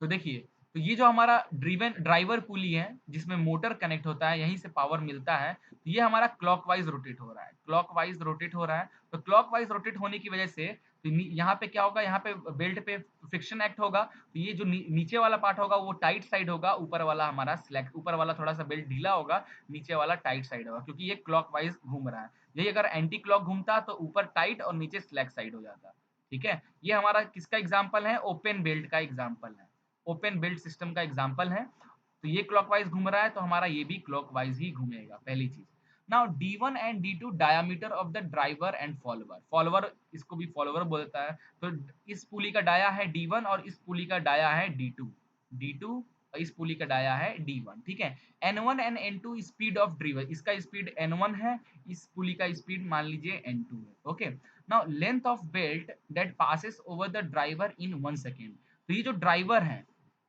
तो देखिए, तो ये जो हमारा ड्रिवन ड्राइवर पुली है जिसमें मोटर कनेक्ट होता है, यहीं से पावर मिलता है, तो ये हमारा क्लॉकवाइज रोटेट हो रहा है, क्लॉकवाइज रोटेट हो रहा है। तो क्लॉकवाइज रोटेट होने की वजह से तो यहाँ पे क्या होगा, यहाँ पे बेल्ट पे फ्रिक्शन एक्ट होगा, तो ये जो नीचे वाला पार्ट होगा वो टाइट साइड होगा, ऊपर वाला हमारा स्लैक, ऊपर वाला थोड़ा सा बेल्ट ढीला होगा, नीचे वाला टाइट साइड होगा, क्योंकि ये क्लॉकवाइज घूम रहा है। यही अगर एंटी क्लॉक घूमता तो ऊपर टाइट और नीचे स्लैक साइड हो जाता, ठीक है। ये हमारा किसका एग्जाम्पल है? ओपन बेल्ट का एग्जाम्पल है, ओपन बेल्ट सिस्टम का एग्जांपल है। तो ये क्लॉकवाइज घूम रहा है तो हमारा ये भी क्लॉकवाइज ही घूमेगा, पहली चीज। Now D1 and D2 diameter of the driver and follower, follower इसको भी फॉलोवर बोलता है। तो इस पुली का डाया है D1 और इस पुली का डाया है D2 और इस पुली का डाया है D1, ठीक है। N1 and N2 speed of driver, इसका स्पीड N1 है, इस पुली का स्पीड मान लीजिए N2 है, okay. Now length of belt that passes over the driver in 1 second. तो ये जो ड्राइवर है,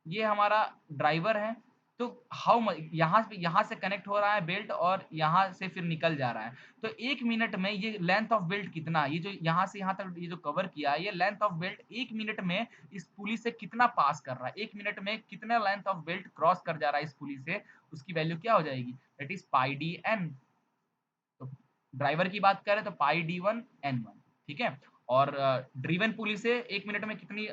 ये हमारा ड्राइवर है, तो यहाँ से कनेक्ट हो रहा है बेल्ट और यहाँ से फिर निकल जा रहा है। तो 1 मिनट में ये लेंथ ऑफ बेल्ट कितना, ये जो यहाँ से यहाँ तक ये जो कवर किया है, ये लेंथ ऑफ बेल्ट 1 मिनट में इस पुली से कितना पास कर रहा है, 1 मिनट में कितना लेंथ ऑफ बेल्ट क्रॉस कर जा रहा है इस पुली से, उसकी वैल्यू क्या हो जाएगी? That is pi D N. तो ड्राइवर की बात करें तो पाई D1 N1, ठीक है। और ड्रिवन पुली से 1 मिनट में कितनी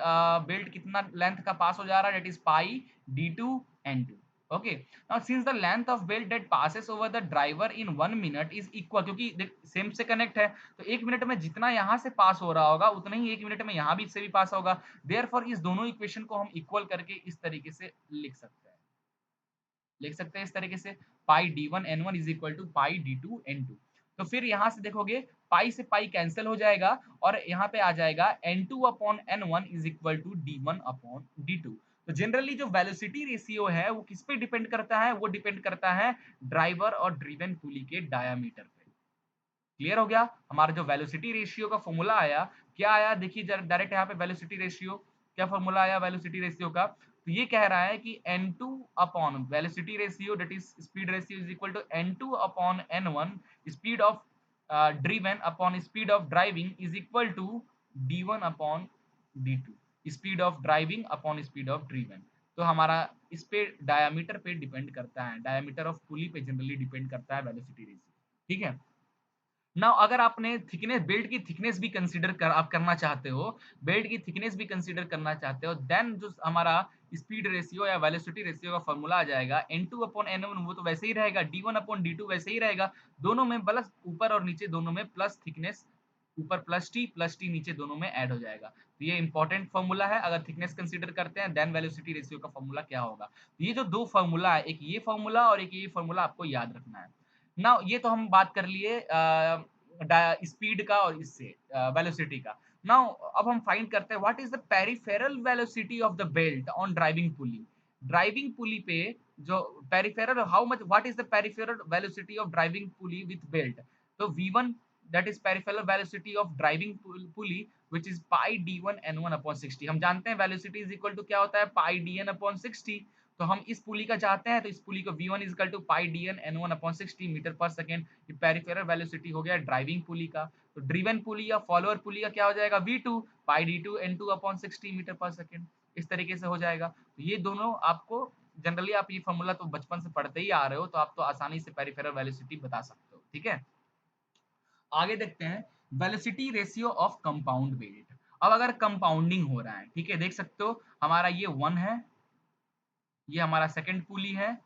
बेल्ट कितना लेंथ का पास हो जा रहा है, that is pi D2 N2। Okay, now since the length of belt that passes over the driver in 1 minute is equal, क्योंकि सेम से कनेक्ट है तो 1 मिनट में जितना यहाँ से पास हो रहा होगा उतना ही 1 मिनट में यहाँ भी से भी पास होगा। देयरफॉर इस दोनों इक्वेशन को हम इक्वल करके इस तरीके से लिख सकते हैं इस तरीके से, pi d1 n1 is equal to pi d2 n2। तो फिर यहाँ से देखोगे पाई से पाई कैंसिल हो जाएगा और यहाँ पे आ जाएगा n2 upon n1 is equal to d1 upon d2। तो जनरली जो वेलोसिटी रेशियो है वो किस पे डिपेंड करता है, वो डिपेंड करता है ड्राइवर और ड्रिवन पुली के डायामीटर पे। क्लियर हो गया? हमारा जो वेलोसिटी रेशियो का फॉर्मूला आया, क्या आया देखिए डायरेक्ट यहाँ पे वेलोसिटी रेशियो, क्या फॉर्मूला आया वेलोसिटी रेशियो का, तो ये कह रहा है कि n2 upon velocity ratio that is speed ratio is equal to n2 upon n1 speed of driven upon speed of driving is equal to d1 upon d2, speed of driving upon speed of driven. तो हमारा इस पे diameter पे डिपेंड करता है, diameter of pulley पे generally depend करता है वेलोसिटी रेशियो। ठीक है, नाउ अगर आपने थिकनेस, बेल्ट की थिकनेस भी कंसीडर आप करना चाहते हो, बेल्ट की थिकनेस भी कंसीडर करना चाहते हो, देन जो हमारा स्पीड रेशियो या वेलोसिटी रेशियो का फॉर्मूला आ जाएगा n2 अपॉन n1, वो तो वैसे ही रहेगा, d1 अपॉन d2 वैसे ही रहेगा, दोनों में प्लस ऊपर और नीचे दोनों में प्लस थिकनेस, ऊपर प्लस टी नीचे दोनों में ऐड हो जाएगा। तो ये इंपॉर्टेंट फॉर्मूला है, अगर थिकनेस कंसीडर करते हैं देन वेलोसिटी रेशियो का फॉर्मूला क्या होगा। तो ये जो दो फॉर्मूला है, एक ये फॉर्मूला और एक ये फॉर्मूला आपको याद रखना है। नाउ ये तो हम बात कर लिए स्पीड का और इससे वेलोसिटी का। नाउ अब हम फाइंड करते हैं what is the peripheral velocity of the belt on driving pulley. Driving pulley पे जो peripheral, how much, what is the peripheral velocity of driving pulley with belt. तो v1 that is peripheral velocity of driving pulley which is pi d1 n1 upon 60। हम जानते हैं velocity is equal to क्या होता है, पाई dn upon 60। तो हम इस पुली का चाहते हैं तो इस पुली को v1 is equal to pi dn n1 upon 60 metre per second. ये पेरिफेरल वेलोसिटी हो गया ड्राइविंग पुली का। तो ड्रिवन पुली या फॉलोअर पुली का क्या हो जाएगा, v2 पाई d2 n2 upon 60 metre per second. इस तरीके से हो जाएगा। तो ये दोनों आपको जनरली, आप ये फॉर्मूला तो बचपन से पढ़ते ही आ रहे हो, तो आप तो आसानी से पेरिफेरल वेलोसिटी बता सकते हो। ठीक है, आगे देखते हैं velocity ratio of compound belt. अब अगर कंपाउंडिंग हो रहा है, ठीक है, देख सकते हो हमारा ये 1 है, ये हमारा सेकंड पुली है,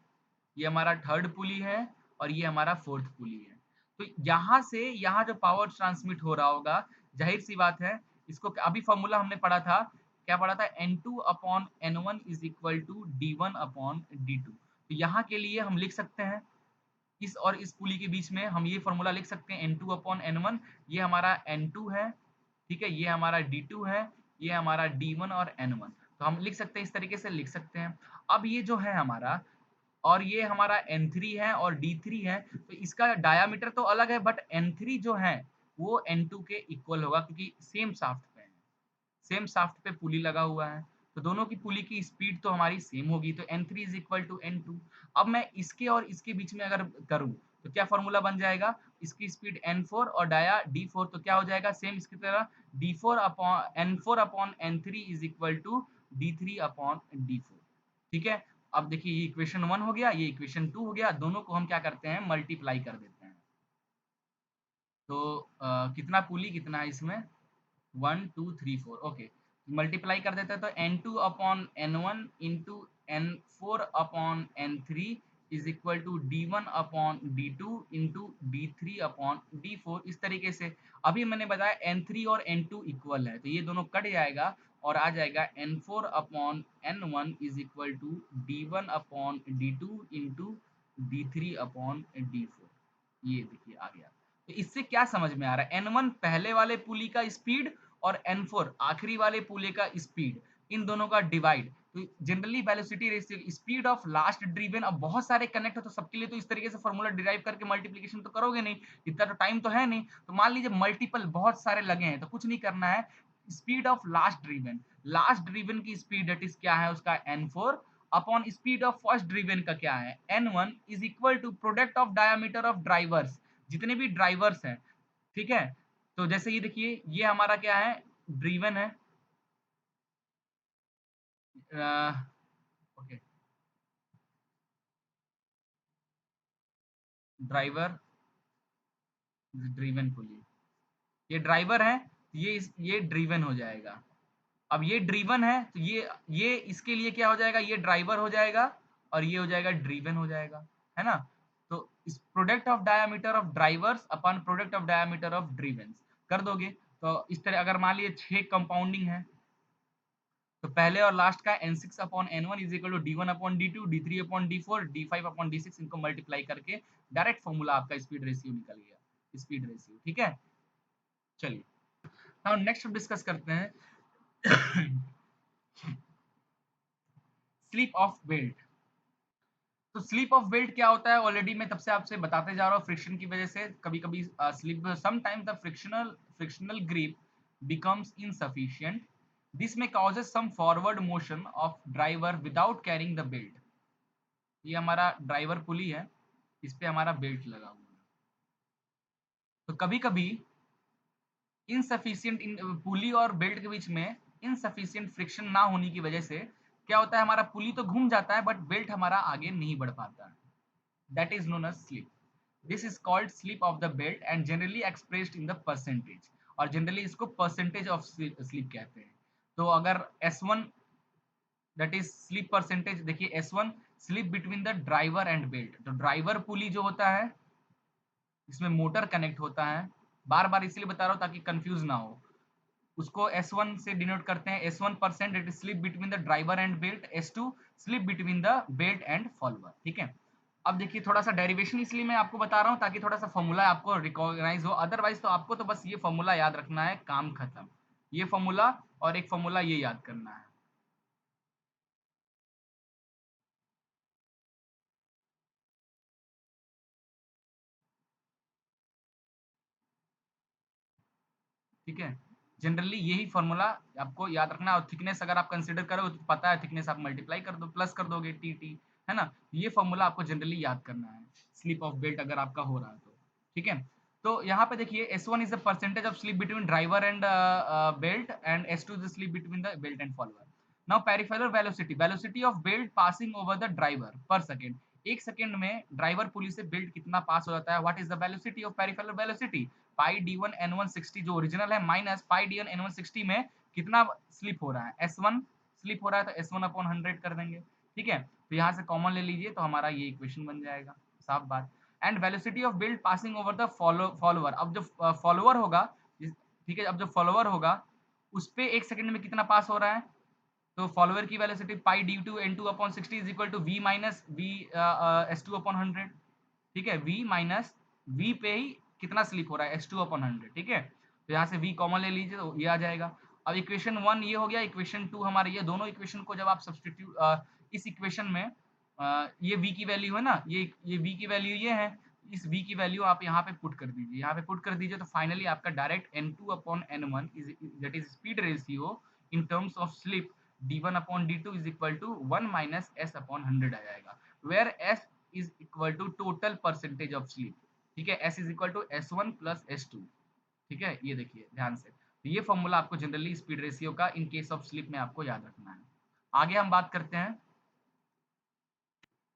ये हमारा थर्ड पुली है और ये हमारा फोर्थ पुली है। तो यहाँ से यहाँ जो पावर ट्रांसमिट हो रहा होगा, जाहिर सी बात है, इसको अभी फॉर्मूला हमने पढ़ा था, क्या पढ़ा था, n2 upon n1 is equal to d1 upon d2। तो यहाँ के लिए हम लिख सकते हैं इस और इस पुली के बीच में हम ये फॉर्मूला लिख सकते हैं n2 अपॉन n1, ये हमारा n2 है, ठीक है, ये हमारा d2 है, ये हमारा d1 और n1। तो हम लिख सकते हैं, इस तरीके से लिख सकते हैं। अब ये जो है हमारा, और ये हमारा n3 है और d3 है, तो इसका डायामीटर तो अलग है बट n3 जो है वो n2 के इक्वल होगा, क्योंकि सेम शाफ्ट पे है, सेम शाफ्ट पे पुली लगा हुआ है, तो दोनों की पुली की स्पीड तो हमारी सेम होगी, तो n3 is equal to n2। अब मैं इसके और इसके बीच में अगर करूं तो क्या फॉर्मूला बन जाएगा, इसकी स्पीड n4 और डाया d4, तो क्या हो जाएगा सेम इसकी तरह, d4 upon n4 upon n3 is equal to d3 upon d4। ठीक है, अब देखिए ये इक्वेशन 1 हो गया, ये इक्वेशन 2 हो गया, दोनों को हम क्या करते हैं, मल्टीप्लाई कर देते हैं। तो कितना पुली कितना है इसमें, 1 2 3 4, ओके, मल्टीप्लाई कर देते हैं तो n2 upon n1 into n4 upon n3 is equal to d1 upon d2 into d3 upon d4, इस तरीके से। अभी मैंने बताया n3 और n2 इक्वल है, तो ये दोनों कट जाएगा और आ जाएगा n4 upon n1 is equal to d1 upon d2 into d3 upon d4। ये देखिए आ गया। तो इससे क्या समझ में आ रहा है, n1 पहले वाले पुली का स्पीड और n4 आखिरी वाले पुले का स्पीड, इन दोनों का डिवाइड। तो generally velocity ratio speed of last driven, अब बहुत सारे कनेक्ट हो तो सबके लिए तो इस तरीके से फॉर्मूला डिराइव करके मल्टीप्लिकेशन तो करोगे नहीं, इतना तो टाइम तो है नहीं। तो मान लीजिए मल्टीपल बहुत सारे लगे हैं, तो कुछ नहीं करना है, speed of last driven, last driven की स्पीड दैट इज क्या है उसका n4 upon speed of first driven का क्या है n1 is equal to product of diameter of drivers, जितने भी ड्राइवर्स हैं, ठीक है। तो जैसे ये देखिए ये हमारा क्या है, ड्रीवन है, ओके, ड्राइवर, ड्रीवन पुली, ये ड्राइवर है, ये ड्रीवन हो जाएगा। अब ये ड्रीवन है तो ये इसके लिए क्या हो जाएगा, ये ड्राइवर हो जाएगा और ये हो जाएगा ड्रीवन हो जाएगा, है ना। तो इस product of diameter of drivers upon product of diameter of drivens कर दोगे तो इस तरह अगर मान लीजिए 6 कंपाउंडिंग है तो पहले और लास्ट का n6 upon n1 is equal to d1 upon d2 d3 upon d4 d5 upon d6 इनको मल्टीप्लाई करके डायरेक्ट फॉर्मूला आपका स्पीड रेशियो निकल गया, स्पीड रेशियो। ठीक है, चलिए नाउ नेक्स्ट डिस्कस करते हैं स्लिप ऑफ बेल्ट। तो स्लिप ऑफ बेल्ट क्या होता है, ऑलरेडी मैं तब से आपसे बताते जा रहा हूँ, फ्रिक्शन की वजह से कभी कभी slip, sometimes the frictional grip becomes insufficient. This may causes some forward motion of driver without carrying the belt. ये हमारा ड्राइवर पुली है, इस पे हमारा बेल्ट लगा हुआ है। तो कभी कभी इनसफिशियंट पुली और बेल्ट के बीच में इनसफिशियंट फ्रिक्शन ना होने की वजह से क्या होता है, हमारा पुली तो घूम जाता है बट बेल्ट हमारा आगे नहीं बढ़ पाता है। That is known as slip. This is called slip of the belt and generally expressed in the percentage, और जनरली इसको परसेंटेज ऑफ स्लिप कहते हैं। तो अगर S1 that is slip percentage, देखिए S1 slip between the driver and belt. तो driver पुली जो होता है इसमें मोटर कनेक्ट होता है, बार बार इसलिए बता रहा हूँ ताकि कंफ्यूज ना हो, उसको S1 से डिनोट करते हैं। S1% it is slip between the driver and belt, S2 slip between the belt and follower. ठीक है, अब देखिए थोड़ा सा डेरिवेशन इसलिए मैं आपको बता रहा हूँ ताकि थोड़ा सा फॉर्मूला आपको रिकॉग्नाइज हो, अदरवाइज तो आपको तो बस ये फॉर्मूला याद रखना है, काम खत्म। ये फॉर्मूला और एक फॉर्मूला ये याद करना है। ठीक है, जनरली यही फॉर्मूला आपको याद रखना है, और थिकनेस अगर आप कंसीडर करो तो पता है थिकनेस आप मल्टीप्लाई कर दो, प्लस कर दोगे टी, है ना। ये फॉर्मूला आपको जनरली याद करना है स्लिप ऑफ बेल्ट अगर आपका हो रहा है तो। ठीक है, तो यहाँ पे देखिए S1 is the percentage of slip between driver and belt and S2 is the slip between the belt and follower. Now peripheral velocity, velocity of belt passing over the driver पर सेकेंड, एक second में driver पुली से belt कितना पास हो जाता है, what is the velocity of peripheral velocity, pi d1 n160 जो original है माइनस पाई d1 n160 में कितना स्लिप हो रहा है, S1 स्लिप हो रहा है तो S1 अपॉन 100 कर देंगे। ठीक है, तो यहाँ से कॉमन ले लीजिए तो हमारा ये इक्वेशन बन जाएगा, साफ बात। And velocity of belt passing over the follower, अब जो फॉलोअर होगा, ठीक है, अब जो फॉलोअर होगा उस पे एक सेकंड में कितना पास हो रहा है, तो फॉलोअर की velocity pi d2 n2 upon 60 is equal to v minus v s2 upon 100। ठीक है, v माइनस v पे ही कितना स्लिप हो रहा है S2 अपॉन 100। ठीक है, तो यहाँ से v कॉमन ले लीजिए तो ये आ जाएगा। अब इक्वेशन 1 ये हो गया, इक्वेशन 2 हमारे, ये दोनों इक्वेशन को जब आप सब्सटीट्यूट इस इक्वेशन में ये v की वैल्यू है ना, ये v की वैल्यू ये है, इस v की वैल्यू आप यहाँ पे पुट कर दीजिए, यहाँ पे पुट कर दीजिए तो फाइनली आपका direct n2 upon n1 is that is speed ratio in terms of slip d1 upon d2 is equal to 1 minus s upon 100 आ जाएगा, where s is equal to total percentage of slip. ठीक है, s is equal to s1 plus s2। ठीक है, ये देखिए ध्यान से, तो ये फॉर्मूला आपको जनरली स्पीड रेशियो का इन केस ऑफ स्लिप में आपको याद रखना है। आगे हम बात करते हैं,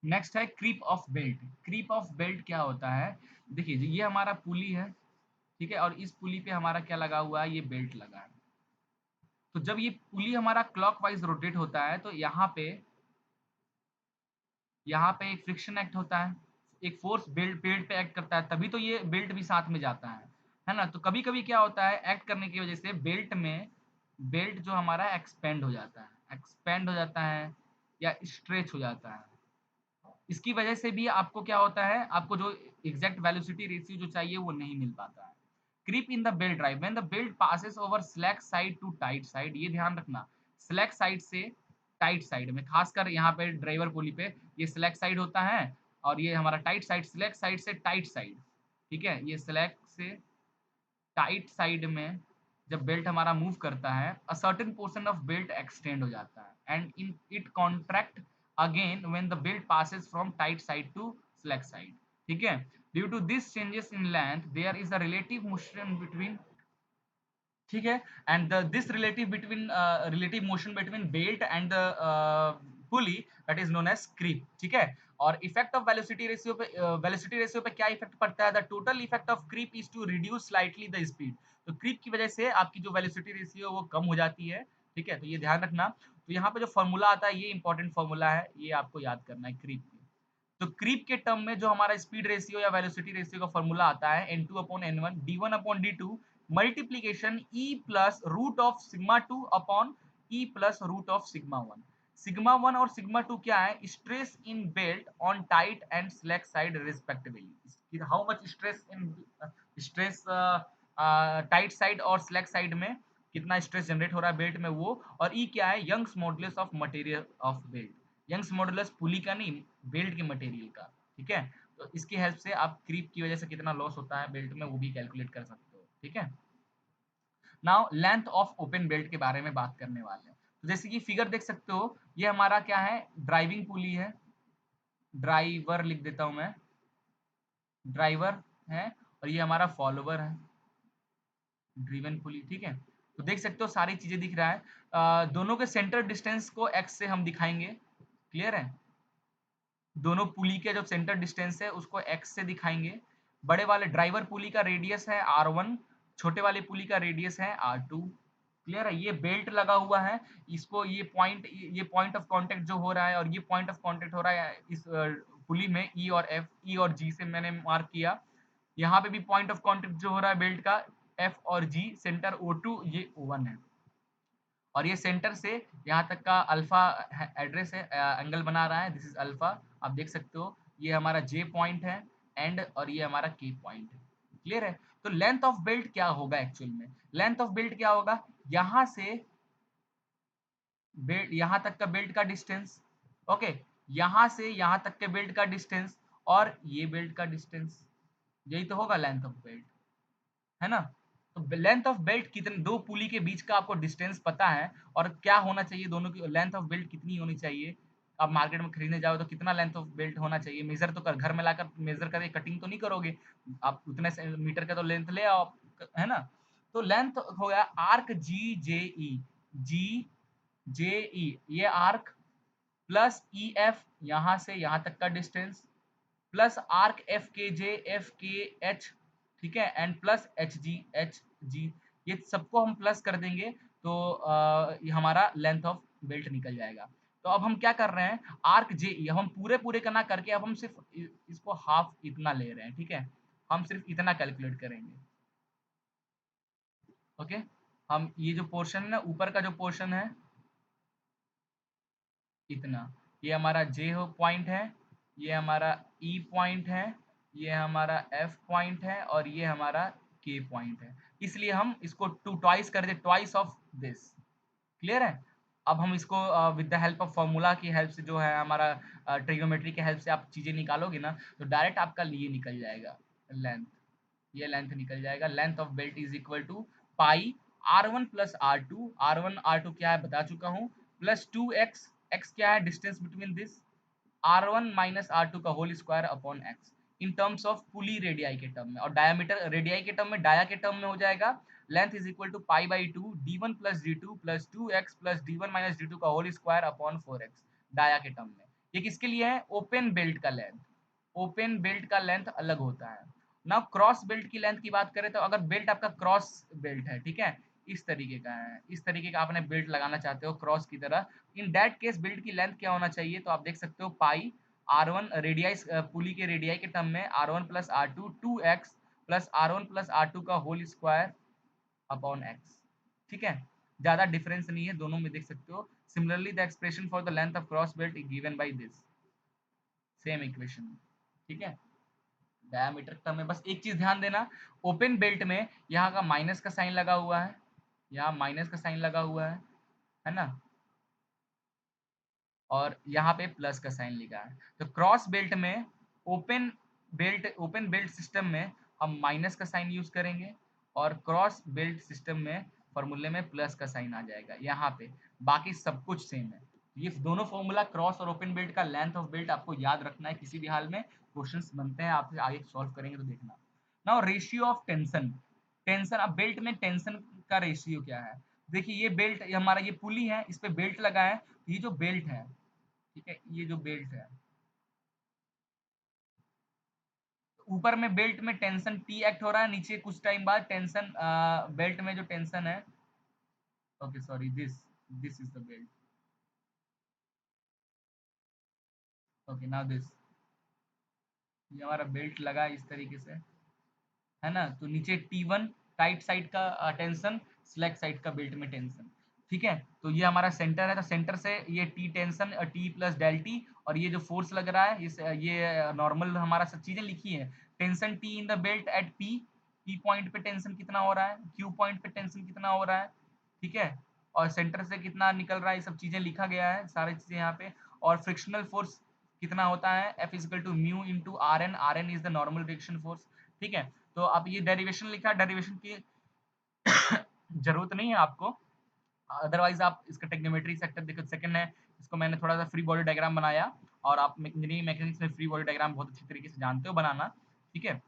नेक्स्ट है creep of belt. Creep of belt क्या होता है, देखिए ये हमारा पुली है, ठीक है, और इस पुली पे हमारा क्या लगा हुआ है, ये बेल्ट लगा है। तो जब ये पुली हमारा क्लॉकवाइज रोटेट होता है तो यहाँ पे एक फ्रिक्शन एक्ट होता है, एक फोर्स बेल्ट बेल्ट पे एक्ट करता है, तभी तो ये बेल्ट भी साथ में जाता है ना। तो कभी कभी क्या होता है, एक्ट करने की वजह से बेल्ट में, बेल्ट जो हमारा एक्सपेंड हो जाता है या स्ट्रेच हो जाता है, इसकी वजह से भी आपको क्या होता है, आपको जो एग्जैक्ट वेलोसिटी रेशियो जो चाहिए वो नहीं मिल पाता है। Creep in the belt drive when the belt passes over slack side to tight side, ये ध्यान रखना, स्लैक साइड से टाइट साइड में, खासकर यहाँ पे ड्राइवर पुली पे ये स्लैक साइड होता है और ये हमारा टाइट साइड, स्लैक साइड से टाइट साइड। ठीक है, ये स्लैक से टाइट साइड में जब बेल्ट हमारा मूव करता है, a certain portion of belt extend हो जाता है and in it contract again when the belt passes from tight side to slack side. ठीक है, due to this changes in length there is a relative motion between, ठीक है, and this relative motion between belt and the pulley that is known as creep. ठीक है, और effect of velocity ratio पे क्या effect पड़ता है, the total effect of creep is to reduce slightly the speed. तो क्रीप की वजह से आपकी जो वेलोसिटी रेशियो वो कम हो जाती है। ठीक है, तो ये ध्यान रखना। तो यहाँ पे जो फॉर्मूला आता है ये इंपॉर्टेंट फॉर्मूला है, ये आपको याद करना है क्रीप के। तो क्रीप के टर्म में जो हमारा स्पीड रेशियो या वेलोसिटी रेशियो का फॉर्मूला आता है n2/n1 d1/d2 multiplication e plus root of sigma 2 upon e plus root of sigma 1। Sigma 1 और सिग्मा 2 क्या है? Stress in belt on tight and slack side respectively. How much stress in stress tight side और slack side में कितना stress generate हो रहा है belt में वो, और ई क्या है? Young's modulus of material of belt. Young's modulus pulley का नहीं, बेल्ट के मटेरियल का। ठीक है, तो इसकी हेल्प से आप क्रीप की वजह से कितना लॉस होता है बेल्ट में वो भी कैलकुलेट कर सकते हो। ठीक है, now length of open belt के बारे में बात करने वाले हैं। तो जैसे कि फिगर देख सकते हो, ये हमारा क्या है? ड्राइविंग पुली है, ड्राइवर लिख देता हूं मैं, ड्राइवर है, और ये हमारा फॉलोवर है, ड्रिवन पुली। ठीक है, तो देख सकते हो सारी चीजें दिख रहा है। दोनों के सेंटर डिस्टेंस को एक्स से हम दिखाएंगे। क्लियर है? दोनों पुली के जो सेंटर डिस्टेंस है उसको एक्स से दिखाएंगे। बड़े वाले ड्राइवर पुली का रेडियस है r1, छोटे वाले पुली का रेडियस है r2। क्लियर है? ये बेल्ट लगा हुआ है, इसको ये पॉइंट ऑफ कांटेक्ट जो हो रहा है, और ये पॉइंट ऑफ कांटेक्ट हो रहा है इस पुली में ई और एफ, ई और जी से मैंने मार्क किया। यहाँ पे भी पॉइंट ऑफ कांटेक्ट जो हो रहा है बेल्ट का एफ और जी, सेंटर O2 ये O1 है, और ये सेंटर से यहाँ तक का अल्फा एड्रेस है, एंगल बना रहा है, दिस इज अल्फा। आप देख सकते हो ये हमारा जे पॉइंट है एंड, और ये हमारा के पॉइंट है। क्लियर है? तो लेंथ ऑफ बेल्ट क्या होगा एक्चुअल में? लेंथ ऑफ बेल्ट क्या होगा? यहाँ से बेल्ट, यहाँ तक का बेल्ट का डिस्टेंस, ओके, यहाँ से यहाँ तक के बेल्ट का डिस्टेंस, और ये बेल्ट का डिस्टेंस, यही तो होगा लेंथ ऑफ बेल्ट, है ना? तो लेंथ ऑफ बेल्ट कितने, दो पुली के बीच का आपको डिस्टेंस पता है, और क्या होना चाहिए, दोनों की लेंथ ऑफ बेल्ट कितनी होनी चाहिए। आप मार्केट में खरीदने जाओ तो कितना लेंथ ऑफ बेल्ट होना चाहिए, मेजर तो कर, घर में लाकर मेजर करके कटिंग तो नहीं करोगे आप, उतने मीटर का तो लेंथ ले आओ आप, है ना? तो लेंथ हो गया आर्क जी जे ई, जी जे ई, ये आर्क, प्लस ई एफ, यहाँ से यहाँ तक का डिस्टेंस, प्लस आर्क एफ के जे, एफ के एच, ठीक है, एंड प्लस एच जी, ये सबको हम प्लस कर देंगे तो ये हमारा लेंथ ऑफ बेल्ट निकल जाएगा। तो अब हम क्या कर रहे हैं, आर्क जे ई हम पूरे पूरे का ना करके अब हम सिर्फ इसको हाफ इतना ले रहे हैं। ठीक है, हम सिर्फ इतना कैलकुलेट करेंगे। ओके, हम ये जो पोर्शन है ना, ऊपर का जो पोर्शन है इतना, ये हमारा जे हो पॉइंट है, ये हमारा ई पॉइंट है, ये हमारा एफ पॉइंट है, और ये हमारा के पॉइंट है। इसलिए हम इसको टू ट्वाइस कर दे, ट्वाइस ऑफ दिस। क्लियर है? अब हम इसको with the help of formula की हेल्प से जो है हमारा ट्रिग्नोमेट्री की हेल्प से आप चीजें निकालोगे ना, तो डायरेक्ट आपका ये निकल जाएगा लेंथ, ये लेंथ निकल जाएगा। Length of belt is equal to pi r1 plus r2, r1 r2 क्या है बता चुका हूँ, प्लस 2x, x क्या है distance between this, r1 minus r2 का whole square upon x, in terms of pulley radii के टर्म में, और डायमीटर रेडियाई के टर्म में, डाया के टर्म में हो जाएगा length is equal to pi by 2 d1 plus d2 plus 2x plus d1 minus d2 का whole square upon 4x, dia के टर्म में। ये किसके लिए है? ओपन बेल्ट का लेंथ, ओपन बेल्ट का लेंथ अलग होता है ना। क्रॉस बेल्ट की लेंथ की बात करें तो अगर बेल्ट आपका क्रॉस बेल्ट है, ठीक है, इस तरीके का है, इस तरीके का आपने बेल्ट लगाना चाहते हो क्रॉस की तरह, इन दैट केस बेल्ट की लेंथ क्या होना चाहिए? तो आप देख सकते हो पाई r1 रेडियाई, पुली के रेडियाई के टर्म में r1 plus r2 2x plus r1 plus r2 का होल स्क्वायर अपॉन x। ठीक है, ज्यादा डिफरेंस नहीं है दोनों में, देख सकते हो। Similarly the expression for the length of cross belt is given by this same equation. ठीक है, डायमीटर टर्म में बस एक चीज ध्यान देना, ओपन बेल्ट में यहाँ का माइनस का साइन लगा हुआ है, यहाँ माइनस का साइन लगा हुआ है ना, और यहाँ पे प्लस का साइन लिखा है। तो क्रॉस बेल्ट में, ओपन बेल्ट सिस्टम में हम माइनस का साइन यूज करेंगे, और क्रॉस बेल्ट सिस्टम में फॉर्मूले में प्लस का साइन आ जाएगा यहाँ पे, बाकी सब कुछ सेम है। ये दोनों फॉर्मूला क्रॉस और ओपन बेल्ट का, लेंथ ऑफ बेल्ट आपको याद रखना है किसी भी हाल में, क्वेश्चंस बनते हैं आपसे आगे सॉल्व करेंगे तो देखना। Now ratio of tension, tension, अब बेल्ट में टेंशन का रेशियो क्या है? देखिए ये बेल्ट, हमारा ये पुली है, इस पे बेल्ट लगा है, ये जो बेल्ट है, ठीक है, ये जो बेल्ट है, ऊपर में बेल्ट में टेंशन टी एक्ट हो रहा है, नीचे कुछ टाइम बाद टेंशन, बेल्ट में जो टेंशन है, okay sorry, this this is the belt, okay now this, ये हमारा बेल्ट लगा इस तरीके से, है ना। तो नीचे T1 टाइट साइड का टेंशन, स्लैक साइड का बेल्ट में टेंशन, ठीक है। तो ये हमारा सेंटर है, तो सेंटर से ये T tension, T plus del T, और ये जो फोर्स लग रहा है ये नॉर्मल हमारा सब चीजें लिखी है। Tension T in the belt at P, P point पे टेंशन कितना हो रहा है, क्यू पॉइंट पे टेंशन कितना हो रहा है, ठीक है। और सेंटर से कितना निकल रहा है, ये सब चीजें लिखा गया है, सारी चीजें यहाँ पे। और फ्रिक्शनल फोर्स कितना होता है, F is equal to mu into R N, R N is the normal reaction force, ठीक है। तो अब ये डेरिवेशन लिखा, डेरिवेशन की जरूरत नहीं है आपको, अदरवाइज आप इसका टेक्नोमेट्री सेक्टर देखो, सेकंड है, इसको मैंने थोड़ा सा फ्री बॉडी डायग्राम बनाया, और आप इंजीनियरिंग मैकेनिक्स में फ्री बॉडी डायग्राम बहुत अच्छी तरीके से जानते हो बनाना, ठीक है।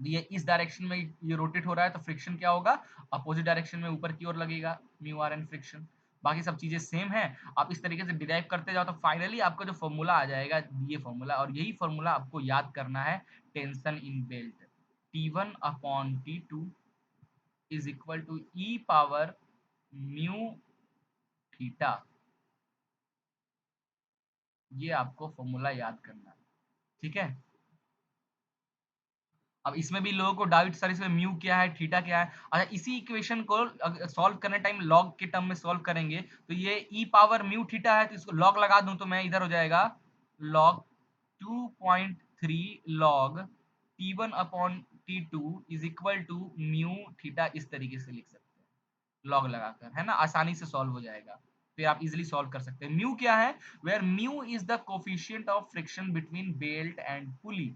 ये इस डायरेक्शन में ये रोटेट हो रहा है, तो फ्रिक्शन क्या होगा, अपोजिट डायरेक्शन में ऊपर की ओर लगेगा, म्यू आर एन फ्रिक्शन। बाकी सब चीजें सेम है, आप इस तरीके से डिराइव करते जाओ, तो फाइनली आपका जो फॉर्मूला आ जाएगा ये फॉर्मूला, और यही फॉर्मूला आपको याद करना है, tension in belt, T1 upon T2 is equal to e power mu theta, ये आपको फॉर्मूला याद करना है, ठीक है। अब इसमें भी लोगों को डाउट, सर इसमें म्यू क्या है, थीटा क्या है। अच्छा, इसी इक्वेशन को सॉल्व करने टाइम लॉग के टर्म में सॉल्व करेंगे, तो ये ई पावर म्यू थीटा है, तो इसको लॉग लगा दूं तो मैं इधर हो जाएगा log 2.3 log T1 upon T2 is equal to mu theta, इस तरीके से लिख सकते हैं लॉग लगाकर, है ना, आसानी से सॉल्व हो जाएगा, फिर आप इजिली सॉल्व कर सकते हैं। म्यू क्या है, where mu is the coefficient of friction between belt and pulley,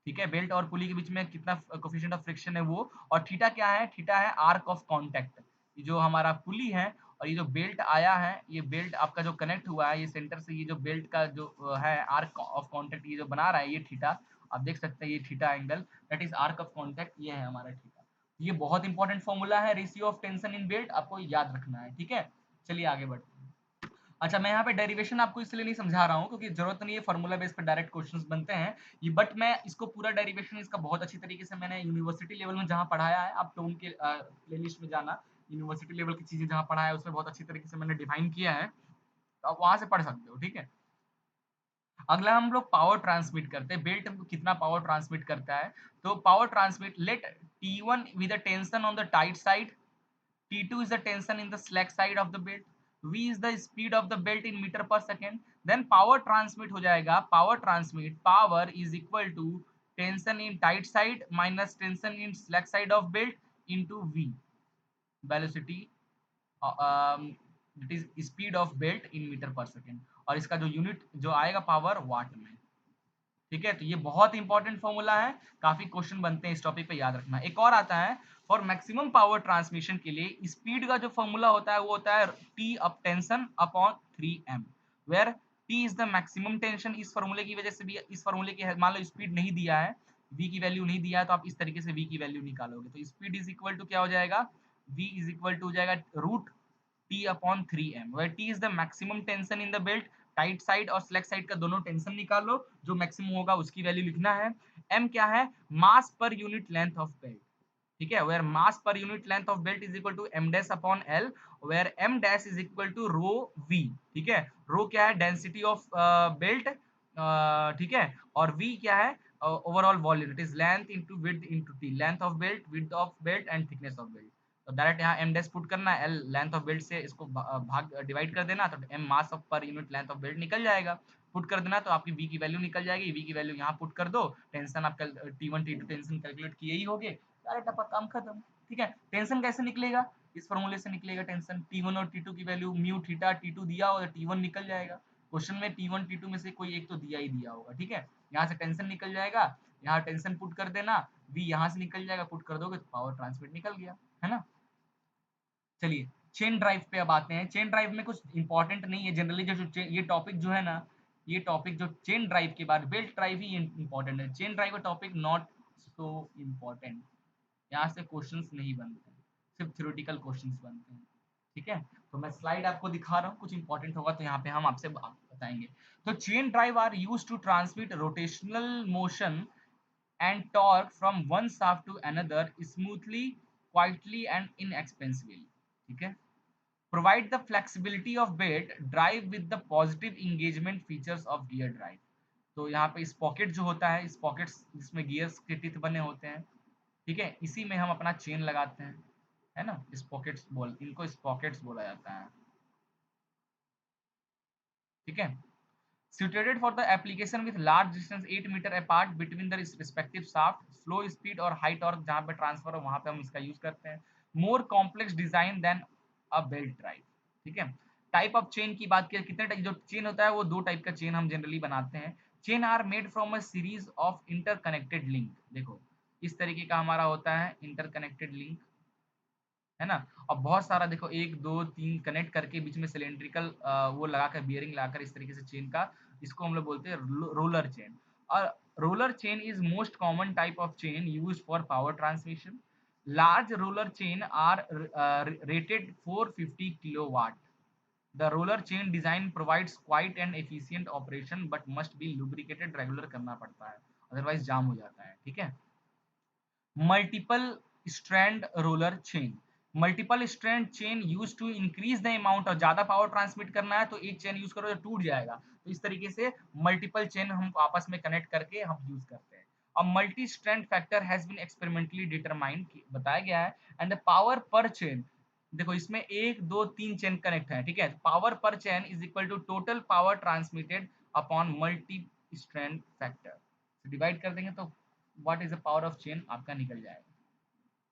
ठीक है, बेल्ट और पुली के बीच में कितना कोफिशिएंट ऑफ फ्रिक्शन है वो। और थीटा क्या है, थीटा है आर्क ऑफ कांटेक्ट, ये जो हमारा पुली है और ये जो बेल्ट आया है, ये बेल्ट आपका जो कनेक्ट हुआ है, ये सेंटर से ये जो बेल्ट का जो है आर्क ऑफ कांटेक्ट, ये जो बना रहा है ये थीटा, आप देख सकते हैं ये theta angle, that is arc of contact, ये है हमारा थीटा। ये बहुत इंपॉर्टेंट फॉर्मूला है, ratio of tension in belt, आपको याद रखना है, ठीक है। चलिए आगे बढ़ते हैं। अच्छा, मैं यहाँ पे डेरिवेशन आपको इसलिए नहीं समझा रहा हूँ क्योंकि जरूरत नहीं है, फार्मूला बेस पे डायरेक्ट क्वेश्चंस बनते हैं ये, बट मैं इसको पूरा डेरिवेशन इसका बहुत अच्छी तरीके से मैंने यूनिवर्सिटी लेवल में जहाँ पढ़ाया है, आप टोन के प्लेलिस्ट में जाना, यूनिवर्सिटी लेवल की चीजें जहाँ पढ़ाया है उसमें बहुत अच्छी तरीके से मैंने डिफाइन किया है, तो आप वहां से पढ़ सकते हो, ठीक है। अगला हम लोग पावर ट्रांसमिट करते हैं, बेल्ट कितना पावर ट्रांसमिट करता है। तो power transmit, let T1 with the tension on the tight side, T2 is the tension in the slack side of the belt, V is the speed of the belt in meter per second, then power transmit हो जाएगा, power transmit, power is equal to tension in tight side minus tension in slack side of belt into V, velocity, that is speed of belt in meter per second, और इसका जो unit जो आएगा power वाट में, ठीक है। तो ये बहुत इंपॉर्टेंट फॉर्मूला है, काफी क्वेश्चन बनते हैं इस टॉपिक पे, याद रखना। एक और आता है, फॉर मैक्सिमम पावर ट्रांसमिशन के लिए स्पीड का जो फॉर्मूला होता है वो होता है T up tension upon 3m, where T is the maximum tension. इस फॉर्मूले की वजह से भी, इस फॉर्मूले की मान लो स्पीड नहीं दिया है, v की वैल्यू नहीं दिया है, तो आप इस तरीके से v की वैल्यू निकालोगे, तो स्पीड इज इक्वल टू क्या हो जाएगा, v इज इक्वल टू हो जाएगा root T upon 3m, where T is the maximum tension in the belt, tight side और स्लैक साइड का दोनों टेंशन निकालो, जो मैक्सिमम होगा उसकी वैल्यू लिखना है। m क्या है, mass per unit length of belt, ठीक है, where mass per unit length of belt is equal to m dash upon l, where m dash is equal to rho v, ठीक है। रो क्या है, डेंसिटी ऑफ बेल्ट, ठीक है, और v क्या है, overall volume, it is length into width into t, length of belt, width of belt and thickness of belt. तो डायरेक्ट यहाँ m डैश पुट करना है, l लेंथ ऑफ बेल्ट से इसको भाग डिवाइड कर देना, तो m मास ऑफ पर यूनिट लेंथ ऑफ बेल्ट निकल जाएगा, पुट कर देना, तो आपकी v की वैल्यू निकल जाएगी, v की वैल्यू यहाँ पुट कर दो, टेंशन आपका T1 T2 टेंशन कैलकुलेट किए ही होगे, सारे टपा काम खत्म, ठीक है। टेंशन कैसे निकलेगा, इस फॉर्मूले से निकलेगा टेंशन, T1 और T2 की वैल्यू म्यू थीटा, T2 दिया और T1 निकल जाएगा, क्वेश्चन में T1 T2 में से कोई एक तो दिया ही दिया होगा, ठीक है। यहाँ से टेंशन निकल जाएगा, यहाँ टेंशन पुट कर देना, v यहाँ से निकल जाएगा, पुट कर दोगे तो पावर ट्रांसमिट निकल गया, है ना। चलिए चेन ड्राइव पे अब आते हैं। चेन ड्राइव में कुछ इंपॉर्टेंट नहीं है जनरली, जो ये टॉपिक जो है ना, ये टॉपिक जो चेन ड्राइव के बाद बेल्ट ड्राइव ही इंपॉर्टेंट है, चेन ड्राइव का टॉपिक नॉट सो इम्पोर्टेंट, यहाँ से क्वेश्चंस नहीं बनते हैं, सिर्फ थ्योरेटिकल क्वेश्चंस बनते हैं, ठीक है। तो मैं स्लाइड आपको दिखा रहा हूँ, कुछ इंपॉर्टेंट होगा तो यहाँ पे हम आपसे बताएंगे। तो chain drive are use to transmit rotational motion and torque from one shaft to another smoothly, quietly and inexpensively, ठीक है। Provide the flexibility of belt drive with the positive engagement features of gear drive, तो यहाँ पे sprocket जो होता है, स्पॉकेट्स जिसमें gears के टीथ बने होते हैं, ठीक है, इसी में हम अपना चेन लगाते हैं, है ना, स्पॉकेट्स इनको स्पॉकेट्स बोला जाता है, ठीक है। Suited for the application with large distance 8 metre apart between the respective shaft, slow speed और high torque जहाँ पे ट्रांसफर हो वहां पे हम इसका यूज करते हैं। More complex design than a belt drive, ठीक है। टाइप ऑफ चेन की बात करें, कितने टाइप जो चेन होता है वो दो टाइप का चेन हम जनरली बनाते हैं। Chain are made from a series of interconnected link, देखो इस तरीके का हमारा होता है इंटरकनेक्टेड लिंक, है ना। और बहुत सारा देखो 1 2 3 कनेक्ट करके बीच में सिलेंड्रिकल वो लगाकर बियरिंग लगाकर इस तरीके से चेन का, इसको हम लोग बोलते हैं रोलर चेन। और roller chain is most common type of chain used for power transmission. Large roller chain are rated 450 kilowatt. The roller chain design provides quiet and efficient operation but must be lubricated, regular करना पड़ता है, otherwise जाम हो जाता है, ठीक है। Multiple strand roller chain, multiple strand chain use to increase the amount, और ज्यादा पावर ट्रांसमिट करना है तो एक चेन यूज करो तो टूट जाएगा, तो इस तरीके से मल्टीपल चेन हम आपस में कनेक्ट करके हम यूज करते हैं। और multi strand factor has been experimentally determined, बताया गया है, and the power per chain, देखो इसमें 1 2 3 चेन कनेक्ट है, ठीक है, power per chain is equal to total power transmitted upon multi strand factor, divide कर देंगे तो what is the power of chain आपका निकल जाएगा।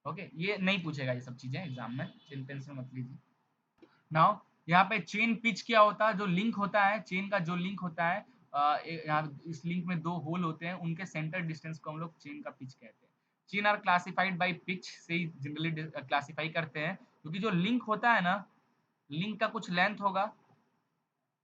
ओके, ये नहीं पूछेगा ये सब चीजें एग्जाम में, चेन टेंशन मत लीजिए। नाउ यहाँ पे चेन पिच क्या होता है, जो लिंक होता है चेन का, जो लिंक होता है यहाँ इस लिंक में दो होल होते हैं, उनके सेंटर डिस्टेंस को हम लोग चेन का पिच कहते हैं। Chain are classified by pitch से ही जनरली क्लासिफाई करते हैं, क्योंकि जो लिंक होता है ना, लिंक का कुछ लेंथ होगा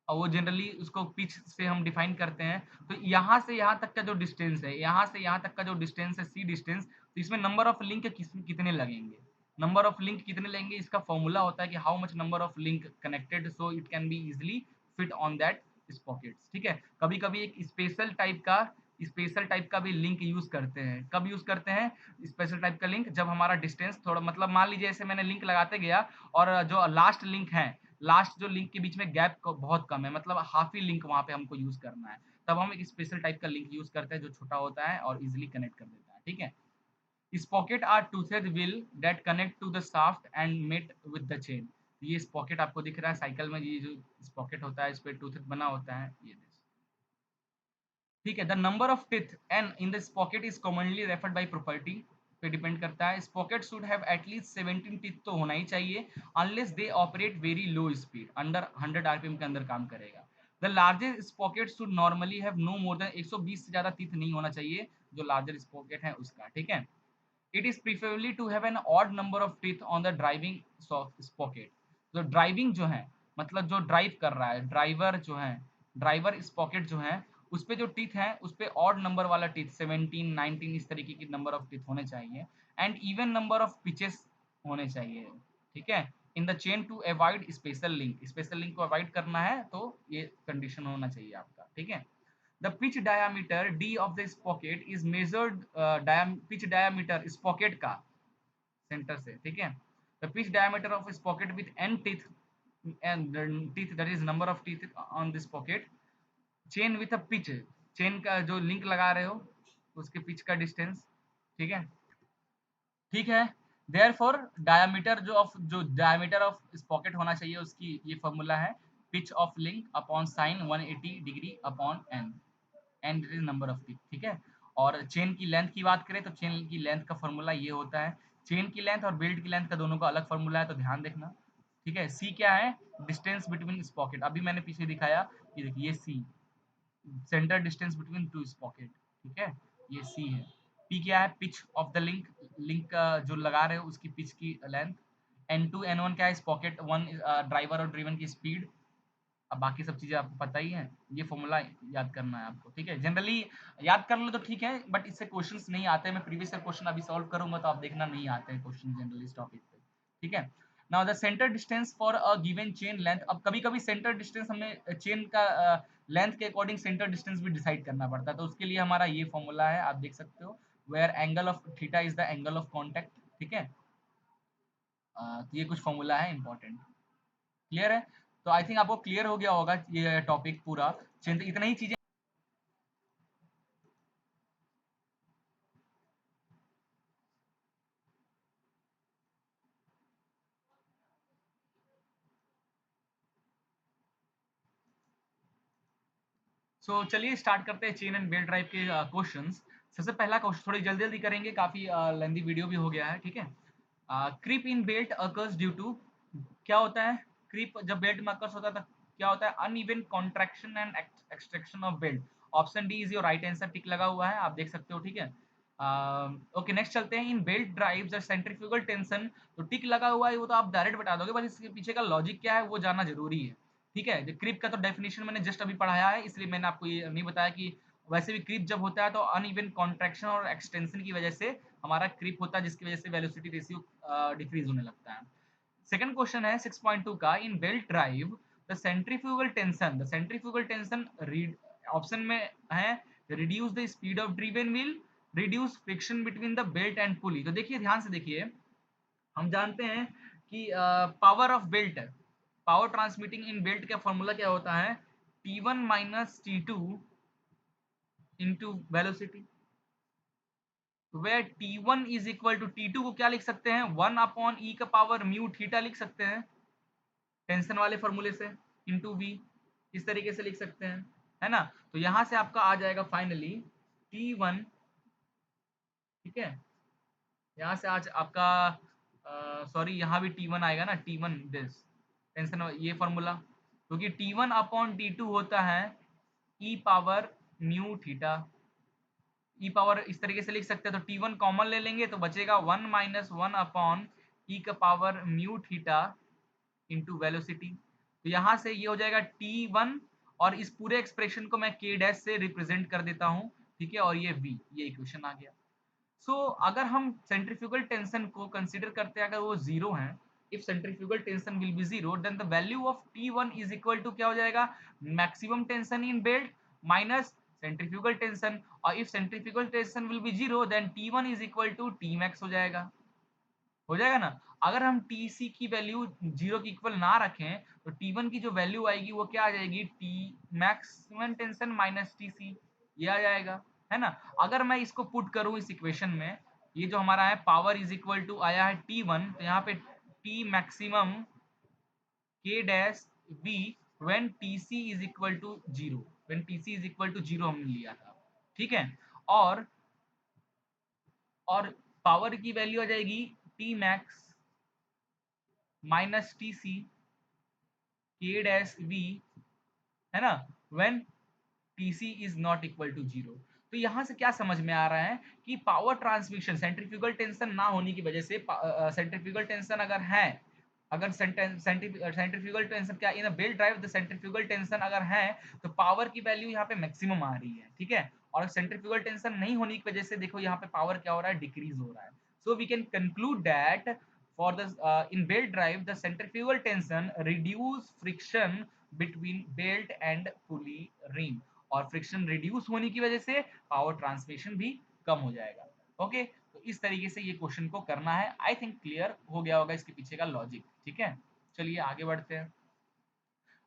और वो जनरली उसको पिच से हम डिफाइन करते हैं। तो यहाँ से यहाँ तक का जो डिस्टेंस है, यहाँ से यहाँ तक का जो डिस्टेंस है सी डिस्टेंस, तो इसमें नंबर ऑफ लिंक कितने लगेंगे, नंबर ऑफ लिंक कितने लेंगे, इसका फॉर्मूला होता है कि how much number of link connected so it can be easily fit on that pockets, ठीक है। कभी कभी एक स्पेशल टाइप का भी लिंक यूज करते हैं, कब यूज करते हैं स्पेशल टाइप का लिंक, जब हमारा डिस्टेंस थोड़ा, मतलब मान लीजिए ऐसे मैंने लिंक लगाते गया और जो लास्ट लिंक है, लास्ट जो लिंक के बीच में गैप बहुत कम है, मतलब हाफ ही लिंक वहां पे हमको यूज करना है, तब हम एक स्पेशल टाइप का लिंक यूज करते हैं जो छोटा होता है और इजिली कनेक्ट कर देता है, ठीक है। Sprocket are toothed wheel that connect to the shaft and mate with the chain, ये स्पॉकेट आपको दिख रहा है साइकिल में, ये जो स्पॉकेट होता है इस पे टूथेड बना होता है, ये ठीक है। The number of teeth N in this sprocket is commonly referred by property पे डिपेंड करता है। Sprocket should have at least 17 teeth तो होना ही चाहिए, unless they operate very low speed, under 100 RPM के अंदर काम करेगा। The largest sprocket should normally have no more than 120 से ज्यादा टीथ नहीं होना चाहिए, जो लार्जर पॉकेट है उसका, ठीक है। It is preferably to have an odd number of teeth on the driving sprocket, जो ड्राइविंग जो है, मतलब जो ड्राइव कर रहा है ड्राइवर जो है, ड्राइवर स्पॉकेट जो है, उस पे जो टीथ है उस पे ऑड नंबर वाला टीथ 17 19 इस तरीके की नंबर ऑफ टीथ होने चाहिए, and even number of pitches होने चाहिए, ठीक है। In the chain to avoid special link को अवॉइड करना है तो ये कंडीशन होना चाहिए आपका, ठीक है। The pitch diameter d of this pocket is measured pitch diameter इस pocket का center से, ठीक है। The pitch diameter of this pocket with n teeth, and teeth, that is number of teeth on this pocket, chain with a pitch, chain का जो link लगा रहे हो उसके pitch का distance, ठीक है, ठीक है। Therefore diameter जो diameter of इस pocket होना चाहिए उसकी ये फॉर्मूला है, pitch of link upon sin 180 degree upon n, and it is number of teeth, ठीक है। और चेन की लेंथ की बात करें तो चेन की लेंथ का फॉर्मूला ये होता है, चेन की लेंथ और बेल्ट की लेंथ का दोनों का अलग फॉर्मूला है, तो ध्यान देखना, ठीक है। सी क्या है, डिस्टेंस बिटवीन स्पॉकेट, अभी मैंने पीछे दिखाया, ये देखिए C, centre distance between two sprocket, ठीक है, ये सी है। पी क्या है, pitch of the link, link जो लगा रहे हो उसकी पिच की length. N two N one क्या है, स्पॉकेट वन ड्राइवर और ड्रिवन की स्पीड। अब बाकी सब चीजें आपको पता ही है, ये फॉर्मूला याद करना है आपको, ठीक है। जनरली याद कर लो तो ठीक है, बट इससे क्वेश्चंस नहीं आते, मैं प्रीवियस क्वेश्चन अभी सॉल्व करूंगा तो आप देखना नहीं आते हैं क्वेश्चन जनरली इस टॉपिक पे, ठीक है। Now the centre distance for a given chain length, अब कभी कभी सेंटर डिस्टेंस हमें चेन का लेंथ के अकॉर्डिंग सेंटर डिस्टेंस भी डिसाइड करना पड़ता है, तो उसके लिए हमारा ये फॉर्मूला है, आप देख सकते हो, where angle of theta is the angle of contact, ठीक है। तो ये कुछ फॉर्मूला है इंपॉर्टेंट, क्लियर है। तो आई थिंक आपको क्लियर हो गया होगा ये टॉपिक पूरा, इतना ही चीजें सो चलिए स्टार्ट करते हैं चेन एंड बेल्ट ड्राइव के क्वेश्चंस। सबसे पहला क्वेश्चन थोड़ी जल्दी जल्दी करेंगे, काफी लेंदी वीडियो भी हो गया है, ठीक है। Creep in belt occurs due to, क्या होता है क्रीप जब बेल्ट में अकर्स होता है तो क्या होता है? Uneven contraction and extraction of belt. Option D is your right answer, tick लगा हुआ है, आप देख सकते हो, ठीक है। ओके नेक्स्ट चलते हैं। In belt drive the centrifugal tension, तो टिक लगा हुआ है वो तो आप डायरेक्ट बता दोगे, बस इसके पीछे का लॉजिक क्या है वो जानना जरूरी है, ठीक है। जो क्रीप का तो डेफिनेशन मैंने जस्ट अभी पढ़ाया है, इसलिए मैंने आपको ये नहीं बताया कि वैसे भी क्रीप जब होता है तो अनइवन कॉन्ट्रैक्शन और एक्सटेंशन की वजह से हमारा क्रीप होता है, जिसकी वजह से वेलोसिटी रेशियो डिक्रीज होने लगता है। सेकंड क्वेश्चन है 6.2 का। In belt drive the centrifugal tension read, option में है reduce the speed of driven wheel, reduce friction between the belt and pulley. तो देखिए ध्यान से देखिए, हम जानते हैं कि power of belt, power transmitting in belt का फॉर्मूला क्या होता है? T1 minus T2 into velocity, where T1 is equal to T2 को क्या लिख सकते हैं? 1 अपॉन ई का पावर म्यू थीटा लिख सकते हैं टेंशन वाले फॉर्मूले से, इंटू वी, इस तरीके से लिख सकते हैं, है ना। तो यहां से आपका आ जाएगा फाइनली T1, ठीक है। यहाँ से आज आपका सॉरी यहाँ भी T1 आएगा ना, T1 दिस टेंशन ये फॉर्मूला, क्योंकि T1 अपॉन T2 होता है ई पावर म्यू थीटा, ई पावर इस तरीके से लिख सकते हैं। तो T1 कॉमन ले लेंगे तो बचेगा 1 माइनस 1 अपॉन ई का power mu theta into velocity. तो यहाँ से ये हो जाएगा T1, और इस पूरे एक्सप्रेशन को मैं K डैश से रिप्रेजेंट कर देता हूँ, ठीक है, और ये V, ये इक्वेशन आ गया। सो अगर हम सेंट्रीफ्यूगल टेंशन को कंसीडर करते हैं, अगर वो जीरो है, if centrifugal tension will be zero, then the value of T1 is equal to क्या हो जाएगा? Maximum tension in belt minus centrifugal tension, और if centrifugal tension will be zero then T1 is equal to T max हो जाएगा ना। अगर हम TC की वैल्यू जीरो की इक्वल ना रखें तो T1 की जो वैल्यू आएगी वो क्या आ जाएगी? T maximum tension minus TC, ये आ जाएगा, है ना। अगर मैं इसको पुट करूं इस इक्वेशन में, ये जो हमारा है पावर इज इक्वल टू आया है T1, तो यहाँ पे T maximum K dash V when TC is equal to zero, when TC is equal to zero हमने लिया था, ठीक है। और और पावर की वैल्यू आ जाएगी T max minus TC K dash V, है ना, when TC is not equal to zero. तो यहां से क्या समझ में आ रहा है कि पावर ट्रांसमिशन सेंट्रीफ्यूगल टेंशन ना होने की वजह से, सेंट्रीफ्यूगल टेंशन अगर है, अगर सेंट्रीफ्यूगल टेंशन क्या in a belt drive the centrifugal tension अगर है, तो पावर की वैल्यू यहाँ पे मैक्सिमम आ रही है, ठीक है। और सेंट्रीफ्यूगल टेंशन नहीं होने की वजह से देखो यहाँ पे पावर क्या हो रहा है? डिक्रीज हो रहा है। So we can conclude that for the in belt drive the centrifugal tension reduce friction between belt and pulley ring, और फ्रिक्शन रिड्यूस होने की वजह से पावर ट्रांसमिशन भी कम हो जाएगा। ओके, तो इस तरीके से ये क्वेश्चन को करना है। आई थिंक क्लियर हो गया होगा इसके पीछे का लॉजिक, ठीक है। चलिए आगे बढ़ते हैं।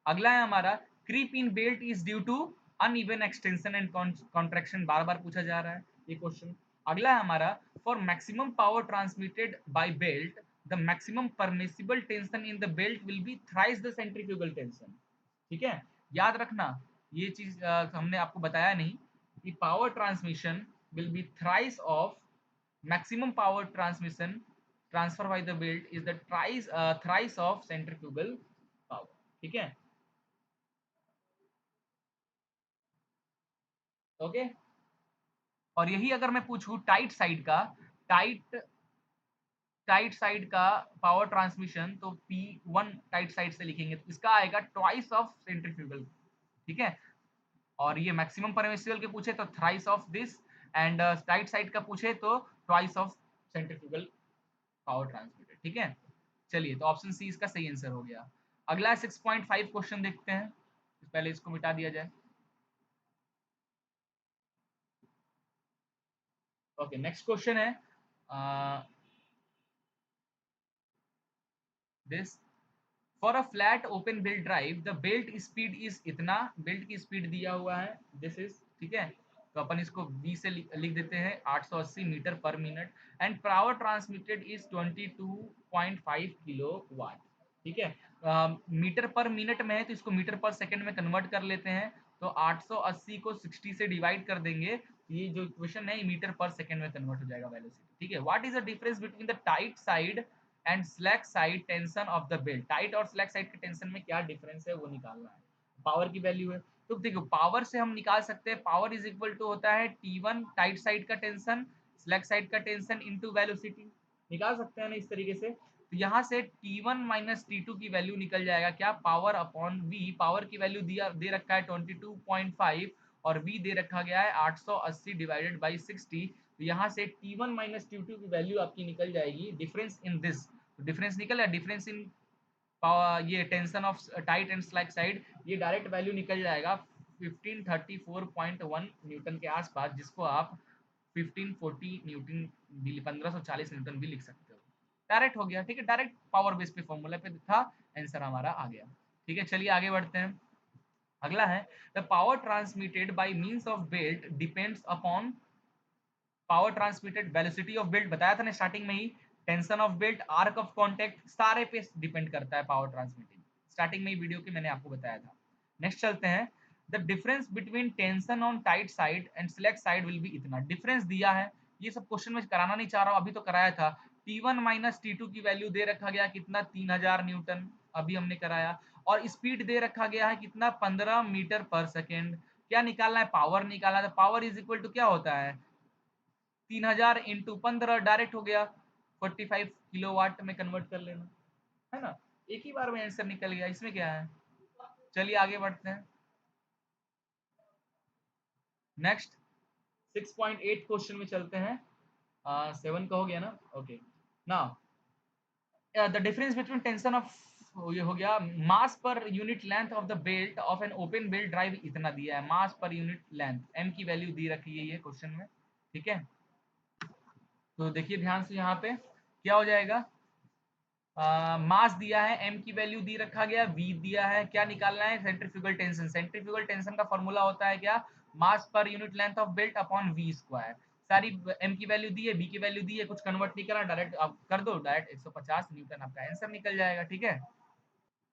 अगला है हमारा creep in belt is due to uneven extension and contraction, बार बार पूछा जा रहा है ये क्वेश्चन। अगला है हमारा for maximum power transmitted by belt the maximum permissible tension in the belt will be thrice the centrifugal tension, ठीक है। याद रखना ये चीज हमने आपको बताया नहीं कि power transmission will be thrice of maximum power transmission transfer by the belt is the thrice of centrifugal power, ठीक है। ओके, और यही अगर मैं पूछूं टाइट टाइट साइड का पावर ट्रांसमिशन, तो P1 टाइट साइड से लिखेंगे तो इसका आएगा ट्वाइस ऑफ सेंट्रीफ्यूगल, ठीक है। और ये मैक्सिमम परमिसिबल के पूछे तो thrice of this, and tight side का पूछे तो twice of centrifugal power transmitted, ठीक है। चलिए तो ऑप्शन सी इसका सही आंसर हो गया। अगला 6.5 क्वेश्चन देखते हैं, पहले इसको मिटा दिया जाए। ओके नेक्स्ट क्वेश्चन है this for a flat open belt drive the belt speed is इतना, बेल्ट की स्पीड दिया हुआ है दिस इज, ठीक है। तो अपन इसको बी से लिख देते हैं 880 metre per minute, and power transmitted is 22.5 kilo watt, ठीक है। मीटर पर मिनट में है तो इसको मीटर पर सेकंड में कन्वर्ट कर लेते हैं, तो 880 को 60 से डिवाइड कर देंगे, ये जो इक्वेशन है मीटर पर सेकंड में कन्वर्ट हो जाएगा वेलोसिटी। ठीक है, what is the difference between the tight side and slack side tension of the belt? Tight और स्लैक साइड के टेंशन में क्या डिफरेंस है वो निकालना है। पावर की वैल्यू है, तो देखो पावर से हम निकाल सकते हैं, पावर इज इक्वल टू होता है T1 टाइट साइड का टेंशन स्लैक साइड का टेंशन इनटू वेलोसिटी, निकाल सकते हैं ना इस तरीके से। तो यहाँ से T1 माइनस T2 की वैल्यू निकल जाएगा क्या, पावर अपॉन V, पावर की वैल्यू दिया दे रखा है 22.5 और V दे रखा गया है 880 डिवाइडेड बाई 60। तो यहाँ से T1 माइनस T2 की वैल्यू आपकी निकल जाएगी, डिफरेंस इन दिस, डिफरेंस निकल है, डिफरेंस इन ये tension of tight and slack side, ये डायरेक्ट वैल्यू निकल जाएगा 1534.1 न्यूटन के आसपास, जिसको आप 1540 न्यूटन 1540 न्यूटन भी लिख सकते हो। डायरेक्ट हो गया, ठीक है, डायरेक्ट पावर बेस पे फॉर्मूला पे था, आंसर हमारा आ गया। ठीक है, चलिए आगे बढ़ते हैं। अगला है the power transmitted by means of belt depends upon, power transmitted velocity of belt बताया था ना स्टार्टिंग में ही, tension of belt, arc of contact, सारे पे डिपेंड करता है पावर ट्रांसमिटिंग, स्टार्टिंग में ही वीडियो के मैंने आपको बताया था। नेक्स्ट चलते हैं, the difference between tension on tight side and select side will be इतना, डिफरेंस दिया है, ये सब क्वेश्चन में कराना नहीं चाह रहा हूँ, अभी तो कराया था। T1 माइनस T2 की वैल्यू दे रखा गया कितना, 3000 न्यूटन, अभी हमने कराया, और स्पीड दे रखा गया है कितना, 15 मीटर पर सेकेंड। क्या निकालना है, पावर निकालना है, तो पावर इज इक्वल टू क्या होता है, 3000 इंटू 15, डायरेक्ट हो गया 45 किलोवाट में कन्वर्ट कर लेना, है ना, एक ही बार में आंसर निकल गया, इसमें क्या है। चलिए आगे बढ़ते हैं। नेक्स्ट 6.8 क्वेश्चन में चलते हैं। 7 का हो गया ना, okay. Now the difference between tension of, ये हो गया, mass per unit length of the belt of an open belt drive इतना दिया है, mass per unit length, M की वैल्यू दी रखी है ये क्वेश्चन में। ठीक है, तो देखिए ध्यान से यहाँ पे क्या हो जाएगा, मास दिया है, एम की वैल्यू दी रखा गया, वी दिया है, क्या निकालना है, सेंट्रीफ्यूगल टेंशन, सेंट्रीफ्यूगल टेंशन का फॉर्मूला होता है क्या, mass per unit length of belt upon V square, सारी एम की वैल्यू दी है, बी की वैल्यू दी है, कुछ कन्वर्ट नहीं करना, डायरेक्ट आप कर दो, डायरेक्ट 150 न्यूटन आपका आंसर निकल जाएगा। ठीक है,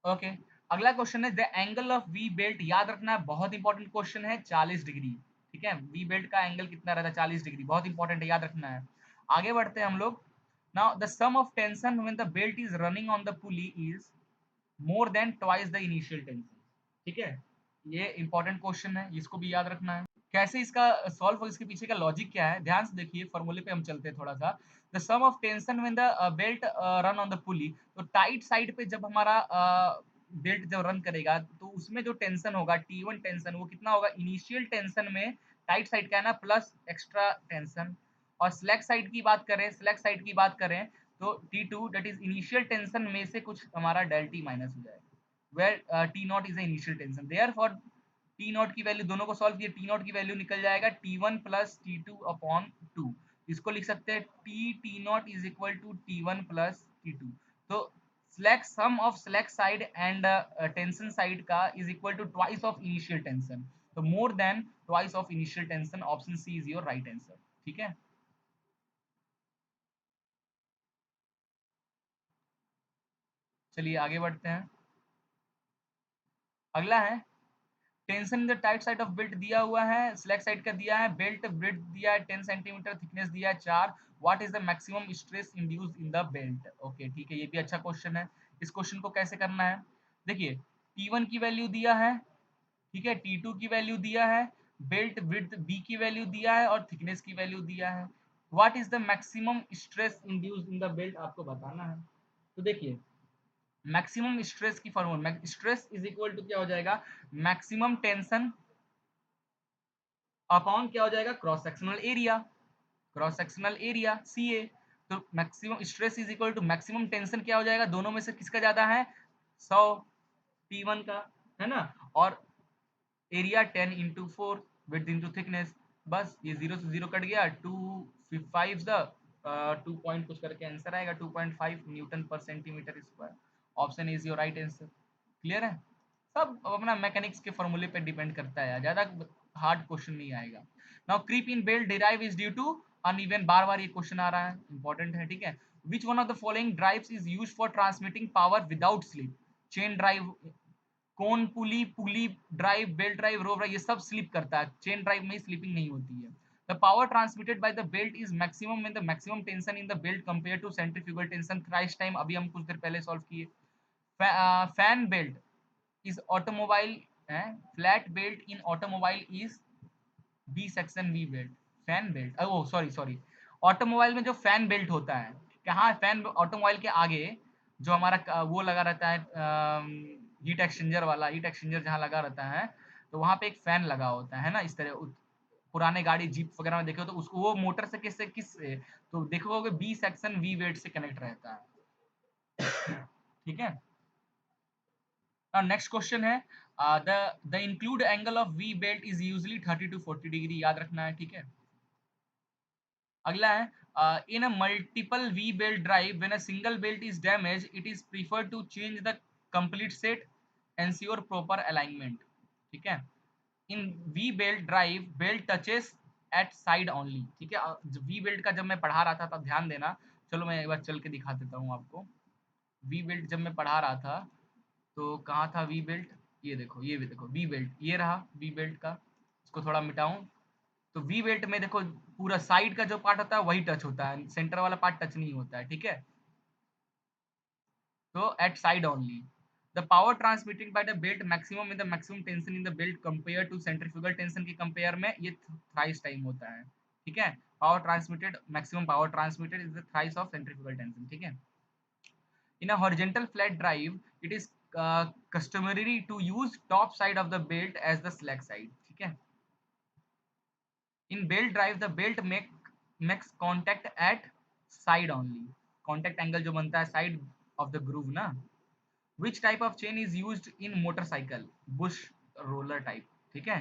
ओके। अगला क्वेश्चन है the angle of we belt, याद रखना है, बहुत इंपॉर्टेंट क्वेश्चन है, 40 डिग्री। ठीक है, वी बेल्ट का एंगल कितना रहता है, 40 डिग्री, बहुत इंपॉर्टेंट है, याद रखना है। आगे बढ़ते हैं हम लोग। Now the sum of tension when the belt is running on the pulley is more than twice the initial tension। ठीक है, ये इंपॉर्टेंट क्वेश्चन है, इसको भी याद रखना है। कैसे इसका सॉल्व हो, इसके पीछे का लॉजिक क्या है, ध्यान से देखिए, फॉर्मूले पे हम चलते हैं थोड़ा सा। The sum of tension when the belt run on the pulley, तो टाइट साइड पे जब हमारा बेल्ट जब रन करेगा तो उसमें जो टेंशन होगा T1 टेंशन, वो कितना होगा, इनिशियल टेंशन में टाइट साइड का है ना प्लस एक्स्ट्रा टेंशन, और स्लैक साइड की बात करें, स्लैक साइड की बात करें तो T2 that is initial tension में से कुछ हमारा डेल T माइनस हो जाएगा, where T not is initial tension, therefore T not की वैल्यू, दोनों को सॉल्व किए, टी नॉट की वैल्यू निकल जाएगा T1 प्लस T2 अपॉन 2, इसको लिख सकते हैं T not is equal to T1 plus T2। तो slack sum of slack side and tension side का is equal to twice of initial tension, तो more than twice of initial tension, option C is your right answer. ठीक है, चलिए आगे बढ़ते हैं। अगला है tension in the tight side of belt दिया हुआ है, स्लैक साइड का दिया है, बेल्ट ब्रेड दिया है 10 सेंटीमीटर, थिकनेस दिया है 4, what is the maximum stress induced in the belt. Okay ठीक है, ये भी अच्छा क्वेश्चन है। इस क्वेश्चन को कैसे करना है, देखिए T1 की वैल्यू दिया है, ठीक है, T2 की वैल्यू दिया है, बेल्ट विड्थ बी की वैल्यू दिया है और थिकनेस की वैल्यू दिया है, what is the maximum stress induced in the belt आपको बताना है। तो देखिए मैक्सिमम स्ट्रेस की formula, stress is equal to क्या हो जाएगा, मैक्सिमम टेंशन अपॉन क्या हो जाएगा, cross sectional area, cross sectional area C A. तो maximum stress is equal to maximum tension क्या हो जाएगा, दोनों में से किसका ज्यादा है, 100 T1 का, है ना, और area 10 into 4, width into thickness, बस ये जीरो से जीरो कट गया, 2 5 द 2 पॉइंट कुछ करके आंसर आएगा 2.5 न्यूटन पर centimetre square, option is your right answer. Clear है, सब अपना मैकेनिक्स के फॉर्मूले पे डिपेंड करता है, ज्यादा हार्ड क्वेश्चन नहीं आएगा। Now creep in belt drive is due to uneven, बार बार ये क्वेश्चन आ रहा है, इंपॉर्टेंट है। ठीक है, which one of the following drives is used for transmitting power without slip, chain drive, cone pulley, pulley drive, belt drive, rope drive, ये सब स्लिप करता है, चेन ड्राइव में स्लिपिंग नहीं होती है। The power transmitted by the belt is maximum when the maximum tension in the belt compare to centrifugal tension thrice time, अभी हम कुछ देर पहले सॉल्व किए। Fan belt is automobile flat belt in automobile is B section V belt, fan belt, oh sorry sorry, automobile में जो fan belt होता है, कहाँ फैन, ऑटोमोबाइल के आगे जो हमारा वो लगा रहता है, हीट एक्सचेंजर वाला, हीट एक्सचेंजर जहाँ लगा रहता है, तो वहां पे एक फैन लगा होता है ना, इस तरह पुराने गाड़ी जीप वगैरह में देखे हो तो उसको वो मोटर से किस से, तो देखोगे बी सेक्शन वी बेल्ट से कनेक्ट रहता है। ठीक है। Now next question है, the include angle of V belt is usually 30 to 40 degree, याद रखना है, ठीक है। अगला है, in a multiple V belt drive when a single belt is damaged it is preferred to change the complete set, ensure proper alignment, ठीक है। in V belt drive belt touches at side only, ठीक है। V belt का जब मैं पढ़ा रहा था तब ध्यान देना, चलो मैं एक बार चल के दिखा देता हूँ आपको। V belt जब मैं पढ़ा रहा था तो कहाँ था वी बेल्ट, ये देखो, ये भी देखो वी बेल्ट, ये रहा वी बेल्ट का, इसको थोड़ा मिटाऊं, तो वी बेल्ट में देखो पूरा साइड का जो पार्ट होता है वही टच होता है, सेंटर वाला पार्ट टच नहीं होता है, ठीक है। तो at side only the power transmitted by the belt maximum in the maximum tension in the belt compare to centrifugal tension के कंपेयर में ये थ्राइस टाइम होता है, ठीक है। Power transmitted, maximum power transmitted is the thrice of centrifugal tension, ठीक है। In a horizontal flat drive, it is customary to use top side of the belt as the slack side. ठीक है। In belt drive, the belt makes contact at side only. Contact angle जो बनता है side of the groove ना. Which type of chain is used in motorcycle? Bush roller type. ठीक है।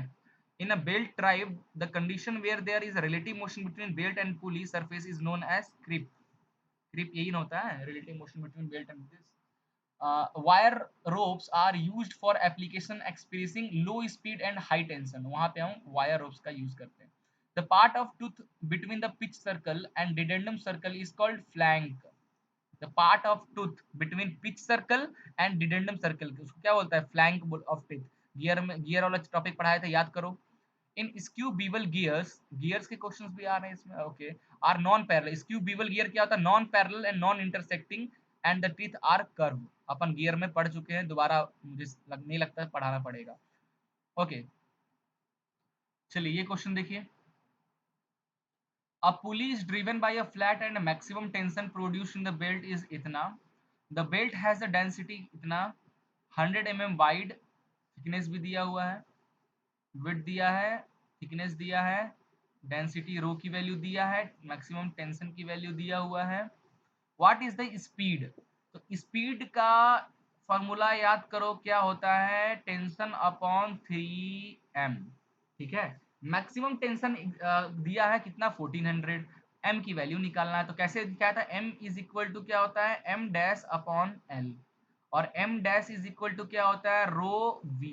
In a belt drive, the condition where there is a relative motion between belt and pulley surface is known as creep. Creep यही ना होता है, relative motion between belt and this. Wire ropes are used for application experiencing low speed and high tension, वहां पे हम wire ropes का use करते हैं। The part of tooth between the pitch circle and dedendum circle is called flank. The part of tooth between pitch circle and dedendum circle, उसको क्या बोलता है, flank of teeth। गियर में, gear वाला topic पढ़ाया था, याद करो। In skew bevel gears, gears के क्वेश्चंस भी आ रहे हैं इसमें, okay, are non parallel. Skew bevel gear क्या होता है, non parallel and non intersecting and the teeth are curve. अपन गियर में पढ़ चुके हैं, दोबारा मुझे नहीं लगता पढ़ाना पड़ेगा, ओके। चलिए ये क्वेश्चन देखिए। A pulley is driven by a flat and maximum tension produced in the belt is इतना, the belt has a density इतना, 100 mm wide, thickness भी दिया हुआ है, विड्थ दिया है, थिकनेस दिया है, डेंसिटी रो की वैल्यू दिया है, मैक्सिमम टेंशन की वैल्यू दिया हुआ है। व्हाट इज द स्पीड, तो स्पीड का फॉर्मूला याद करो, क्या होता है, टेंशन अपॉन 3m, ठीक है। मैक्सिमम टेंशन दिया है कितना, 1400, m की वैल्यू निकालना है, तो कैसे क्या था, m इज इक्वल टू क्या होता है, m डैश अपॉन l, और m dash is equal to क्या होता है, रो v,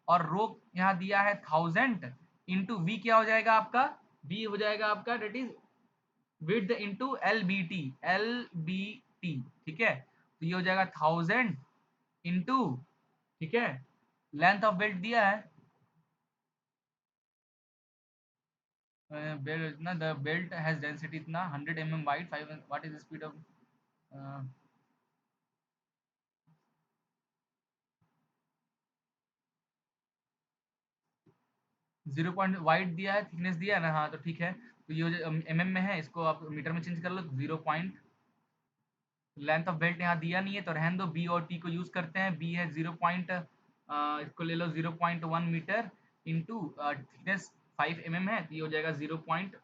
और रो यहाँ दिया है 1000 इंटू v, क्या हो जाएगा आपका, v हो जाएगा आपका that is width into L B T, L B T, ठीक है। तो ये हो जाएगा 1000 इंटू, ठीक है, लेंथ ऑफ बेल्ट दिया है, बेल्ट इतना, द बेल्ट हैज डेंसिटी इतना, 100 mm wide, 5, what is speed of, 0 point wide दिया है, थिकनेस दिया है ना, हाँ तो ठीक है। तो ये mm में है, इसको आप मीटर में चेंज कर लो, 0 पॉइंट, लेंथ ऑफ बेल्ट यहाँ दिया नहीं है तो रहने दो, बी और टी को यूज करते हैं। बी है 0 पॉइंट, इसको ले लो 0.1 मीटर इंटू थिकनेस 5 mm है, तो ये हो जाएगा 0 पॉइंट,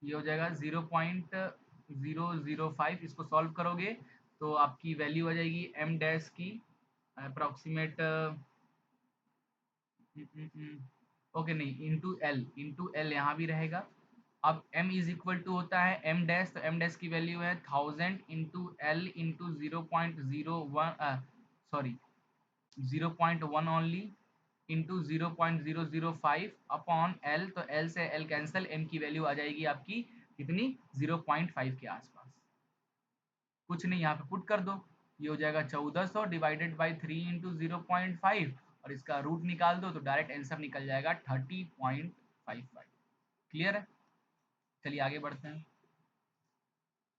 ये हो जाएगा 0.005। इसको सॉल्व करोगे तो आपकी वैल्यू आ जाएगी एम डैश की अप्रोक्सीमेट, ओके नहीं, इंटू एल यहाँ भी रहेगा। अब m इज इक्वल टू होता है m डैश, तो m डैश की वैल्यू है 1000 into L into 0.01, sorry 0.1 only, into 0.005 upon L, तो एल से एल कैंसिल, m की वैल्यू आ जाएगी आपकी कितनी, 0.5 के आसपास। कुछ नहीं, यहाँ पे पुट कर दो, ये हो जाएगा 1400 डिवाइडेड बाई 3 इंटू 0.5 और इसका रूट निकाल दो तो डायरेक्ट आंसर निकल जाएगा 30.55। क्लियर है? चलिए आगे बढ़ते हैं।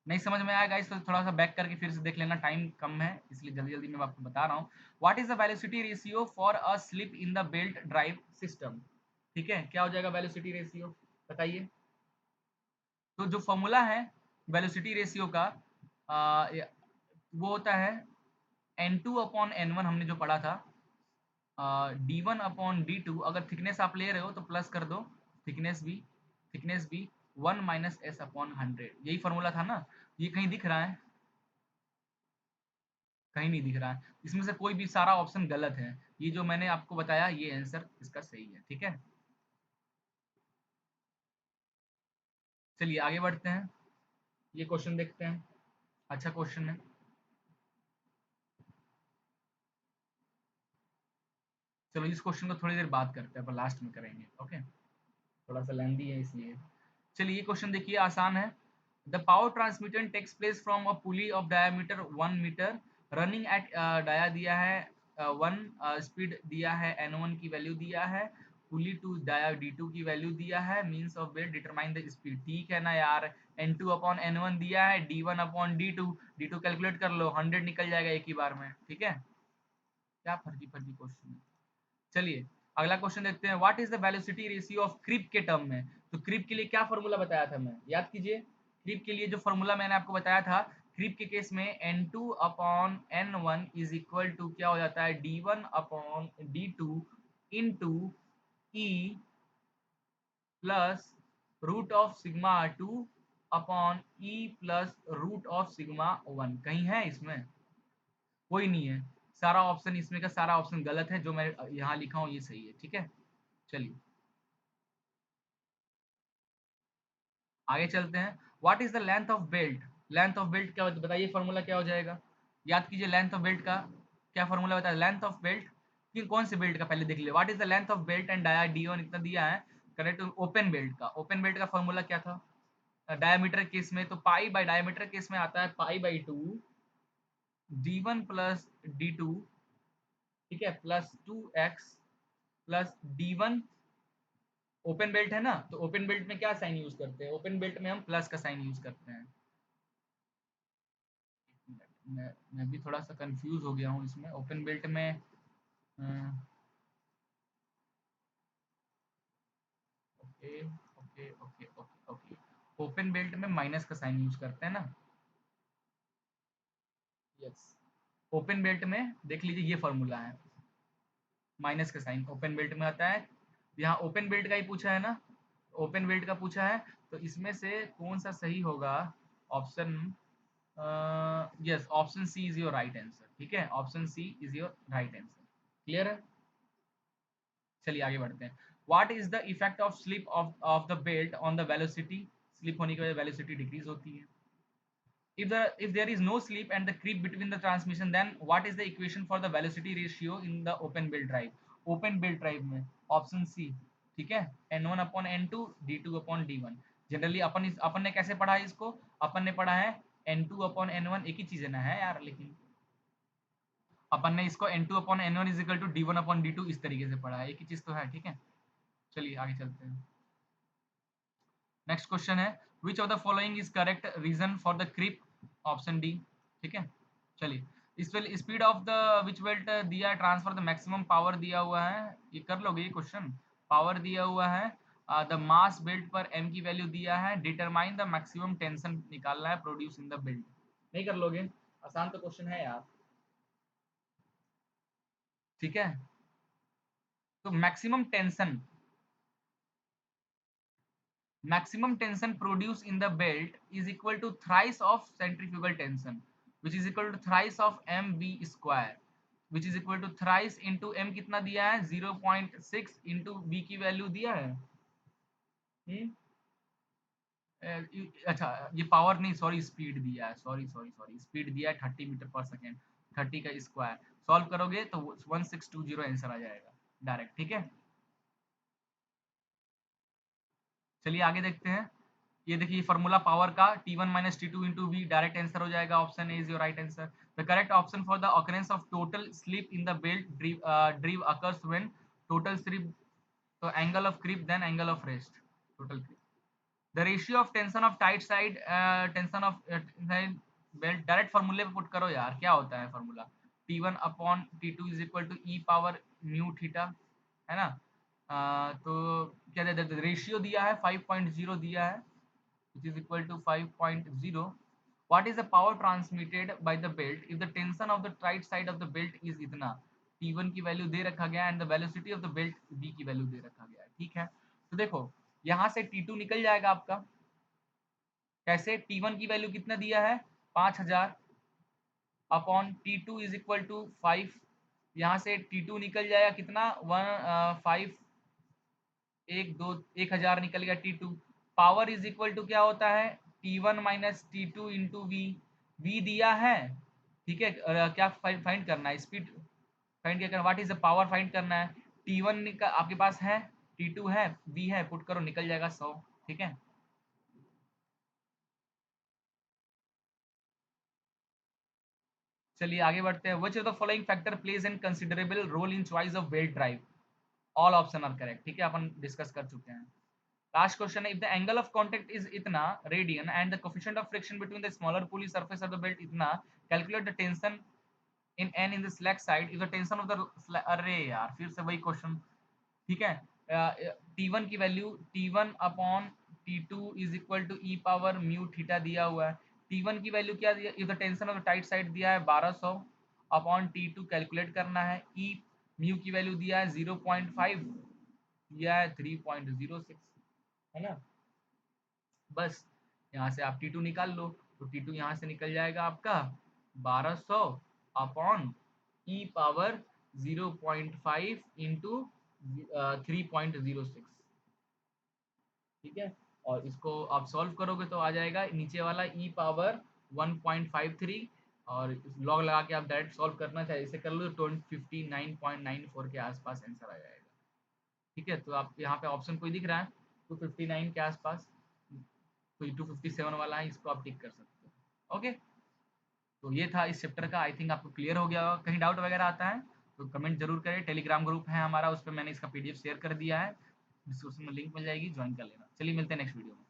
नहीं समझ में आया गाइस तो थोड़ा सा बैक करके फिर से देख लेना, टाइम कम है इसलिए जल्दी जल्दी मैं आपको बता रहा हूँ। What is the velocity ratio for a slip in the belt drive system? ठीक है, क्या हो जाएगा वेलोसिटी रेशियो, बताइए। तो जो फॉर्मूला है वेलोसिटी रेशियो का वो होता है N2 अपॉन N1, हमने जो पढ़ा था D1 अपॉन D2। अगर थिकनेस आप ले रहे हो तो प्लस कर दो, थिकनेस भी 1 माइनस एस अपॉन 100, यही फॉर्मूला था ना। ये कहीं दिख रहा है? कहीं नहीं दिख रहा है, इसमें से कोई भी सारा ऑप्शन गलत है, ये जो मैंने आपको बताया ये आंसर इसका सही है। ठीक है, चलिए आगे बढ़ते हैं, ये क्वेश्चन देखते हैं, अच्छा क्वेश्चन है। चलो इस क्वेश्चन को थोड़ी देर बाद करते हैं, पर लास्ट में करेंगे, ओके, थोड़ा सा लेंदी है इसलिए। चलिए ये क्वेश्चन देखिए, आसान है। The power transmission takes place from a pulley of diameter 1 metre running at dia दिया है 1, स्पीड दिया है n1 की वैल्यू दिया है, पुली टू डाया d2 की वैल्यू दिया है, means of belt determine the speed. ठीक है ना यार, n2 अपॉन n1 दिया है, d1 अपॉन d2 कैलकुलेट कर लो, 100 निकल जाएगा एक ही बार में। ठीक है, क्या फर्जी फर्जी क्वेश्चन है। चलिए अगला क्वेश्चन देखते हैं। What is the velocity ratio of creep के टर्म में? तो क्रीप के लिए क्या फॉर्मूला बताया था मैं, याद कीजिए। क्रीप के लिए जो फॉर्मूला मैंने आपको बताया था, क्रीप के केस में n2 upon n1 is equal to क्या हो जाता है, d1 upon d2 into e plus root of sigma 2 upon e plus root of sigma 1। कहीं है इसमें? कोई नहीं है, सारा ऑप्शन इसमें का सारा ऑप्शन गलत है, जो मैं यहाँ लिखा हूँ ये सही है। ठीक है, चलिए आगे चलते हैं। What is the length of belt? Length of belt क्या बताइए, फॉर्मूला क्या हो जाएगा, याद कीजिए। लेंथ ऑफ बेल्ट का क्या फॉर्मूला बताया, लेंथ ऑफ बेल्ट कि कौन से बेल्ट का, पहले देख लीजिए। What is the length of belt and dia d one इतना दिया है, करेक्ट। ओपन बेल्ट का, ओपन बेल्ट का फॉर्मूला क्या था डायमीटर केस में, तो पाई बाई डायमीटर केस में आता है पाई बाई 2 d1 प्लस d2, ठीक है, plus 2x plus d1। Open belt है ना, तो ओपन बेल्ट में क्या साइन यूज करते हैं, ओपन बेल्ट में हम प्लस का साइन यूज करते हैं। मैं भी थोड़ा सा कंफ्यूज हो गया हूँ इसमें, ओपन बेल्ट में okay okay okay okay okay, open belt में माइनस का साइन यूज करते हैं ना। यस, ओपन बेल्ट में देख लीजिए ये फॉर्मूला है, माइनस का साइन ओपन बेल्ट में आता है। यहाँ ओपन बेल्ट का ही पूछा है ना, ओपन बेल्ट का पूछा है, तो इसमें से कौन सा सही होगा, option yes, option C is your right answer. ठीक है, option C is your right answer. Clear है, चलिए आगे बढ़ते हैं। What is the effect of slip of the belt on the velocity? Slip होने की वजह वेलोसिटी डिक्रीज होती है। If there is no slip and the creep between the transmission, then what is the equation for the velocity ratio in the open wheel drive? Open belt drive में option C, ठीक है, n1 upon n2 d2 upon d1। Generally अपन ने कैसे पढ़ा है इसको, अपन ने पढ़ा है n2 अपॉन n1, एक ही चीज है ना है यार, लेकिन अपन ने इसको n2 upon n1 is equal to d1 upon d2 इस तरीके से पढ़ा है, एक ही चीज तो है। ठीक है, चलिए आगे चलते हैं। नेक्स्ट क्वेश्चन है, which of the following is correct reason for the creep? Option D. ठीक है, चलिए इस speed of the which belt दिया है, ट्रांसफर द मैक्सिमम पावर दिया हुआ है, ये कर लोगे ये क्वेश्चन, पावर दिया हुआ है, द मास बेल्ट पर m की वैल्यू दिया है, डिटरमाइन द मैक्सिमम टेंशन निकालना है प्रोड्यूस इन द बेल्ट। नहीं कर लोगे, आसान तो क्वेश्चन है यार। ठीक है, तो maximum tension produced in the belt is equal to thrice of centrifugal tension, which is equal to thrice of mv square, which is equal to thrice into m कितना दिया है 0.6 into v की value दिया है। हम्म अच्छा ये power नहीं, sorry speed दिया है, सॉरी सॉरी सॉरी, स्पीड दिया है 30 मीटर पर सेकेंड, 30 का स्क्वायर सॉल्व करोगे तो 1620 आंसर आ जाएगा डायरेक्ट। ठीक है, चलिए आगे देखते हैं। ये देखिए फॉर्मूला पावर का T1 minus T2 into V, direct answer हो जाएगा, option A is your right answer. The correct option for the occurrence of total slip in the belt drive occurs when total slip, तो angle of creep then angle of rest, total creep. The ratio of tension of tight side, tension of belt, direct फॉर्मूले पे put करो यार, क्या होता है formula, T1 upon T2 is equal to e power mu theta, है ना। तो क्या रेशियो दिया है 5.0 दिया है, which is equal to 5.0. What is the power transmitted by the belt if the tension of the right side of the belt is इतना, T1 की वैल्यू दे रखा गया and the velocity of the belt V की value दे रखा गया है, ठीक है। तो देखो यहाँ से T2 निकल जाएगा आपका, कैसे, T1 की वैल्यू कितना दिया है 5000 upon T2 is equal to 5, यहाँ से T2 निकल जाएगा कितना 5, एक दो 1000 निकल गया T2। Power is equal to क्या होता है T1 minus T2 into we, we दिया है, ठीक है। क्या फाइंड करना है, स्पीड फाइंड क्या करना, what is the power find करना है। T1 का आपके पास है, T2 है, वी है, पुट करो निकल जाएगा 100, ठीक है। चलिए आगे बढ़ते हैं। Which of the following factor plays an considerable role in choice of belt drive, all option are correct, ठीक है, अपन डिस्कस कर चुके हैं। लास्ट क्वेश्चन है, if the angle of contact is इतना radian and the coefficient of friction between the smaller pulley surface of the belt इतना, calculate the tension in an in the slack side if the tension of the, अरे यार फिर से वही question, ठीक है। T1 की value T1 upon T2 is equal to e power mu theta दिया हुआ है। T1 की वैल्यू क्या दिया, if the tension of the tight side दिया है 1200 अपॉन T2 कैलकुलेट करना है, ई म्यू की वैल्यू दिया है 0.5, दिया है 3.06, है ना। बस यहाँ से आप T2 निकाल लो, तो T2 यहाँ से निकल जाएगा आपका 1200 अपॉन ई पावर 0.5 इंटू 3.06, ठीक है। और इसको आप सॉल्व करोगे तो आ जाएगा नीचे वाला ई पावर 1.53, और लॉग लगा के आप डायरेक्ट सॉल्व करना चाहे इसे कर लो तो 59.94 के आसपास आंसर आ जाएगा, ठीक है। तो आप यहाँ पे ऑप्शन कोई दिख रहा है 259 के आसपास, तो 257 वाला है, इसको आप टिक कर सकते हो, ओके। तो ये था इस चैप्टर का, आई थिंक आपको क्लियर हो गया होगा। कहीं डाउट वगैरह आता है तो कमेंट जरूर करें। टेलीग्राम ग्रुप है हमारा, उस पर मैंने इसका PDF शेयर कर दिया है, डिस्क्रिप्शन में लिंक मिल जाएगी, ज्वाइन कर लेना। चलिए मिलते हैं नेक्स्ट वीडियो में।